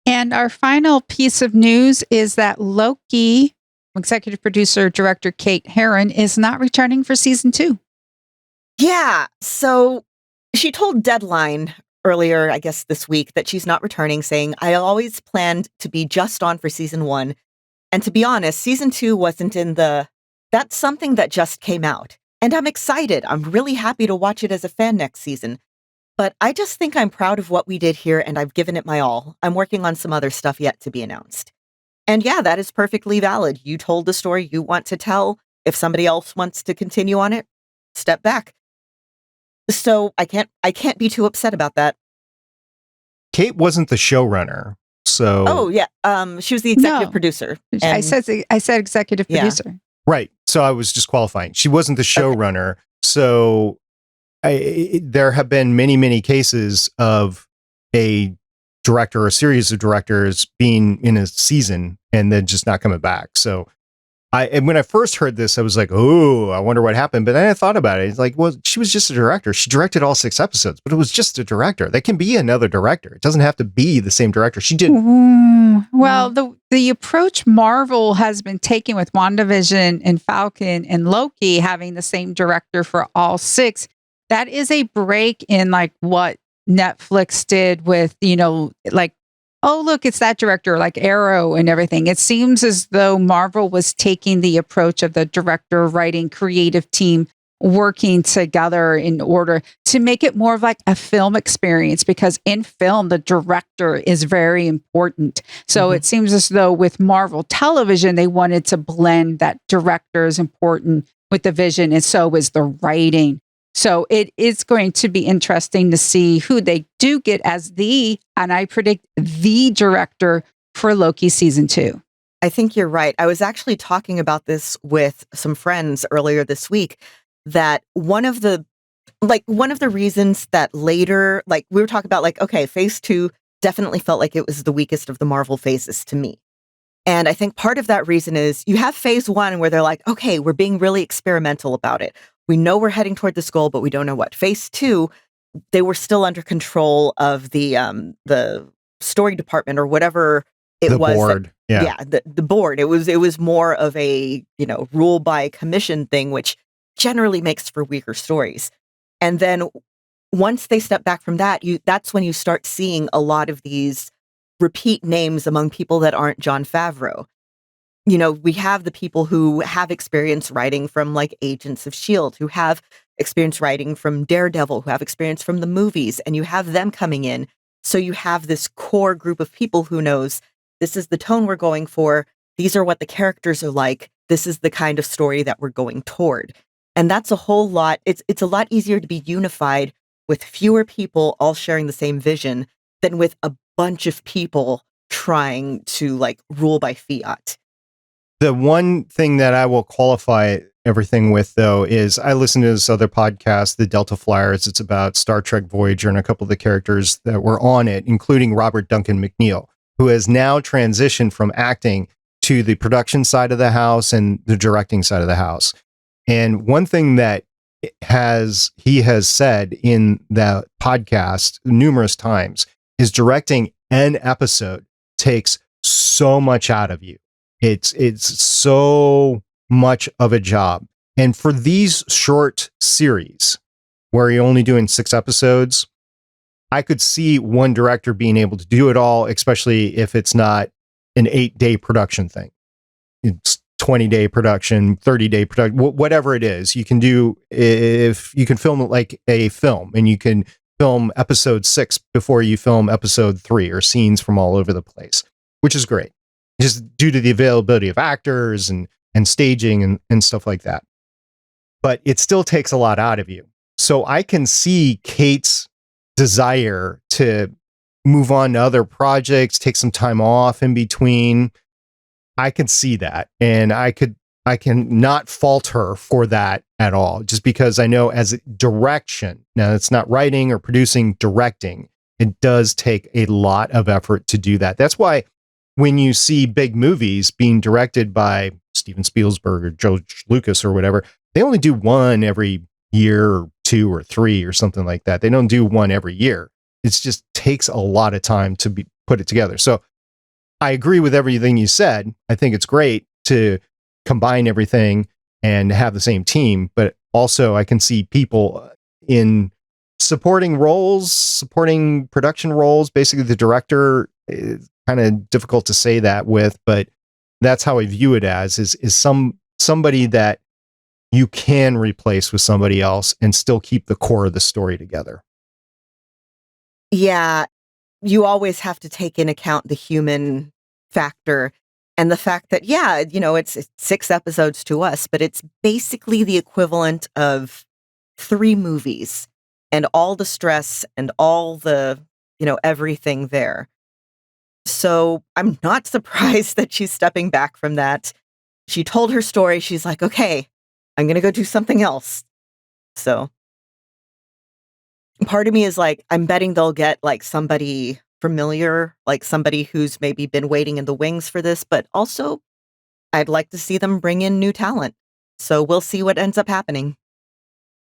And our final piece of news is that Loki, executive producer, director Cate Herron, is not returning for season 2. Yeah, so she told Deadline earlier, I guess this week, that she's not returning, saying, I always planned to be just on for season 1. And to be honest, season 2 wasn't in that's something that just came out. And I'm excited. I'm really happy to watch it as a fan next season. But I just think I'm proud of what we did here, and I've given it my all. I'm working on some other stuff yet to be announced. And yeah, that is perfectly valid. You told the story you want to tell. If somebody else wants to continue on it, step back. So I can't be too upset about that. Kate wasn't the showrunner, so Oh yeah, she was the executive producer. I said executive producer. Right. So I was just qualifying. She wasn't the showrunner. So there have been many, many cases of a director or a series of directors being in a season and then just not coming back. So and when I first heard this, I was like, oh, I wonder what happened. But then I thought about it. It's like, well, she was just a director. She directed all 6 episodes, but it was just a director. There can be another director. It doesn't have to be the same director. She did. Well, the approach Marvel has been taking with WandaVision and Falcon and Loki having the same director for all 6, that is a break in like what Netflix did with, like, oh, look, it's that director, like Arrow and everything. It seems as though Marvel was taking the approach of the director, writing, creative team working together in order to make it more of like a film experience, because in film, the director is very important. So it seems as though with Marvel Television, they wanted to blend that director is important with the vision, and so is the writing. So it is going to be interesting to see who they do get as and I predict the director for Loki season 2. I think you're right. I was actually talking about this with some friends earlier this week, that one of the reasons that later, like we were talking about, like, okay, phase 2 definitely felt like it was the weakest of the Marvel phases to me. And I think part of that reason is you have phase 1 where they're like, okay, we're being really experimental about it. We know we're heading toward this goal, but we don't know what. Phase 2, they were still under control of the story department or whatever The board. Yeah, the board. It was more of a, rule by commission thing, which generally makes for weaker stories. And then once they step back from that, that's when you start seeing a lot of these repeat names among people that aren't Jon Favreau. We have the people who have experience writing from like Agents of S.H.I.E.L.D, who have experience writing from Daredevil, who have experience from the movies, and you have them coming in. So you have this core group of people who knows this is the tone we're going for. These are what the characters are like. This is the kind of story that we're going toward. And that's a whole lot. It's a lot easier to be unified with fewer people all sharing the same vision than with a bunch of people trying to like rule by fiat. The one thing that I will qualify everything with, though, is I listen to this other podcast, The Delta Flyers. It's about Star Trek Voyager and a couple of the characters that were on it, including Robert Duncan McNeil, who has now transitioned from acting to the production side of the house and the directing side of the house. And one thing that he has said in that podcast numerous times is directing an episode takes so much out of you. It's so much of a job. And for these short series where you're only doing 6 episodes, I could see one director being able to do it all, especially if it's not an 8-day production thing. It's 20-day production, 30-day production, whatever it is. You can do, if you can film it like a film, and you can film episode 6 before you film episode 3, or scenes from all over the place, which is great. Just due to the availability of actors and staging and stuff like that. But it still takes a lot out of you. So I can see Cate's desire to move on to other projects, take some time off in between. I can see that. And I can not fault her for that at all, just because I know as direction, now it's not writing or producing, directing, it does take a lot of effort to do that. That's why when you see big movies being directed by Steven Spielberg or George Lucas or whatever, they only do one every year or 2 or 3 or something like that. They don't do one every year. It just takes a lot of time to put it together. So I agree with everything you said. I think it's great to combine everything and have the same team, but also I can see people in supporting roles, supporting production roles. Basically, the director is kind of difficult to say that with, but that's how I view it as is somebody that you can replace with somebody else and still keep the core of the story together. Yeah, you always have to take in account the human factor and the fact that, it's 6 episodes to us, but it's basically the equivalent of 3 movies and all the stress and all the, everything there. So I'm not surprised that she's stepping back from that. She told her story. She's like, okay, I'm going to go do something else. So part of me is like, I'm betting they'll get like somebody familiar, like somebody who's maybe been waiting in the wings for this, but also I'd like to see them bring in new talent. So we'll see what ends up happening.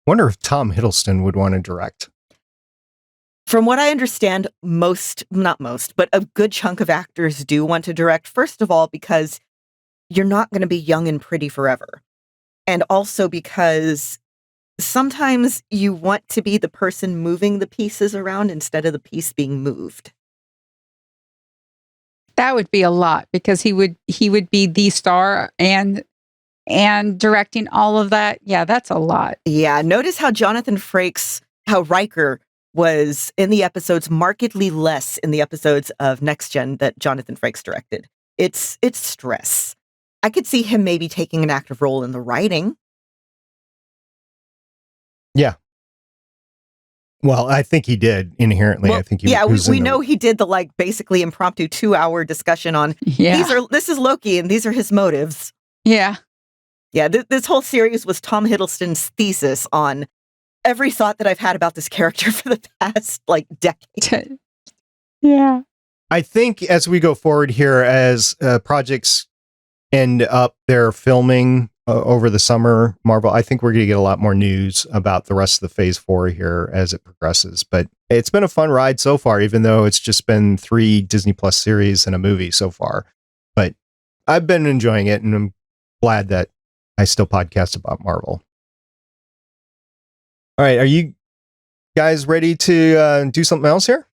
Wonder if Tom Hiddleston would want to direct. From what I understand, not most, but a good chunk of actors do want to direct. First of all, because you're not going to be young and pretty forever. And also because sometimes you want to be the person moving the pieces around instead of the piece being moved. That would be a lot, because he would be the star and directing all of that. Yeah, that's a lot. Yeah, notice how how Riker was in the episodes markedly less in the episodes of Next Gen that Jonathan Frakes directed. It's stress. I could see him maybe taking an active role in the writing. Yeah. Well, I think he did inherently. I think we know he did the basically impromptu 2-hour discussion on this is Loki and these are his motives. Yeah. Yeah, this whole series was Tom Hiddleston's thesis on every thought that I've had about this character for the past decade. Yeah. I think as we go forward here, as projects end up their filming, over the summer, Marvel, I think we're going to get a lot more news about the rest of the Phase 4 here as it progresses. But it's been a fun ride so far, even though it's just been 3 Disney Plus series and a movie so far. But I've been enjoying it, and I'm glad that I still podcast about Marvel. All right, are you guys ready to do something else here?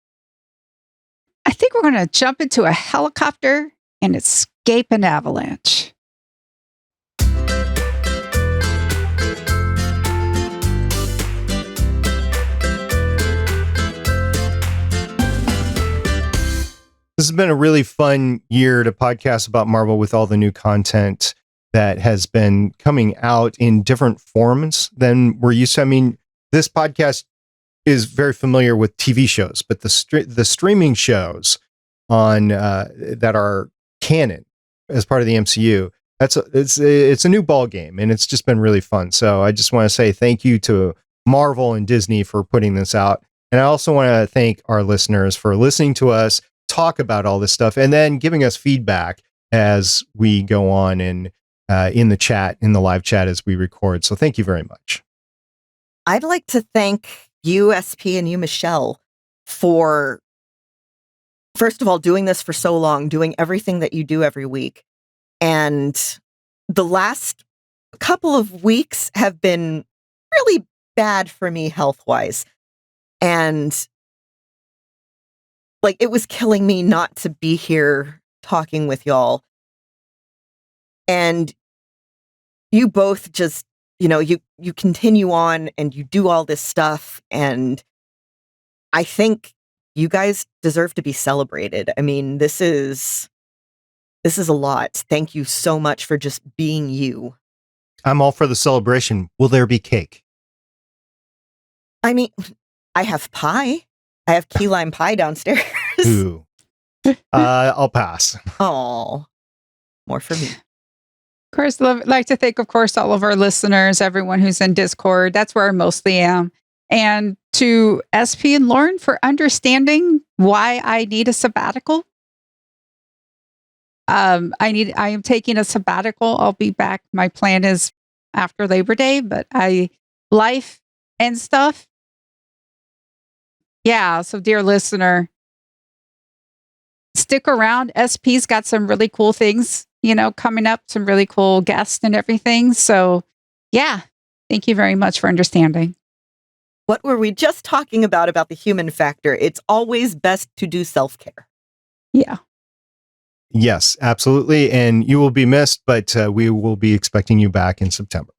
I think we're going to jump into a helicopter and escape an avalanche. This has been a really fun year to podcast about Marvel with all the new content that has been coming out in different forms than we're used to. I mean, this podcast is very familiar with TV shows, but the streaming shows on that are canon as part of the MCU, it's a new ball game, and it's just been really fun. So I just want to say thank you to Marvel and Disney for putting this out, and I also want to thank our listeners for listening to us talk about all this stuff and then giving us feedback as we go on in the chat, in the live chat as we record. So thank you very much. I'd like to thank you, SP, and you, Michelle, for, first of all, doing this for so long, doing everything that you do every week. And the last couple of weeks have been really bad for me health-wise. And like, it was killing me not to be here talking with y'all. And you both just, you continue on and you do all this stuff. And I think you guys deserve to be celebrated. I mean, this is a lot. Thank you so much for just being you. I'm all for the celebration. Will there be cake? I mean, I have pie. I have key lime pie downstairs. Ooh. I'll pass. Oh, more for me. Of course, like to thank, of course, all of our listeners, everyone who's in Discord. That's where I mostly am. And to SP and Lauren for understanding why I need a sabbatical. I am taking a sabbatical. I'll be back. My plan is after Labor Day, but life and stuff. Yeah. So dear listener, stick around. SP's got some really cool things, coming up, some really cool guests and everything. So yeah, thank you very much for understanding. What were we just talking about the human factor? It's always best to do self-care. Yeah. Yes, absolutely. And you will be missed, but we will be expecting you back in September.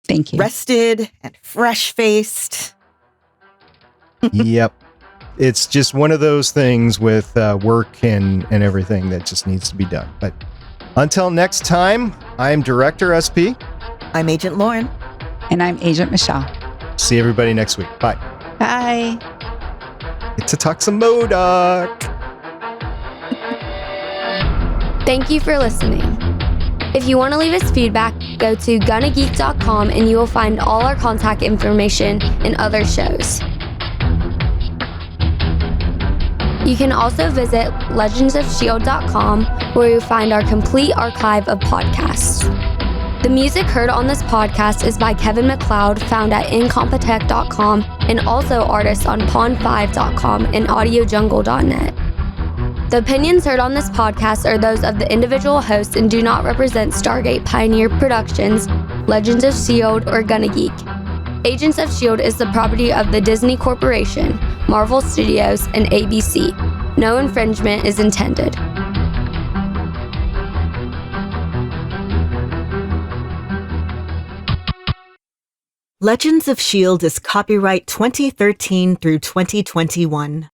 Thank you. Rested and fresh-faced. Yep. It's just one of those things with work and everything that just needs to be done. But until next time, I'm Director SP. I'm Agent Lauren. And I'm Agent Michelle. See everybody next week. Bye. Bye. It's a talk some MODOK. Thank you for listening. If you want to leave us feedback, go to gonnageek.com and you will find all our contact information and other shows. You can also visit legendsofshield.com where you'll find our complete archive of podcasts. The music heard on this podcast is by Kevin MacLeod, found at incompetech.com, and also artists on pond5.com and audiojungle.net. The opinions heard on this podcast are those of the individual hosts and do not represent Stargate Pioneer Productions, Legends of S.H.I.E.L.D, or Gonna Geek. Agents of S.H.I.E.L.D. is the property of the Disney Corporation, Marvel Studios, and ABC. No infringement is intended. Legends of S.H.I.E.L.D. is copyright 2013 through 2021.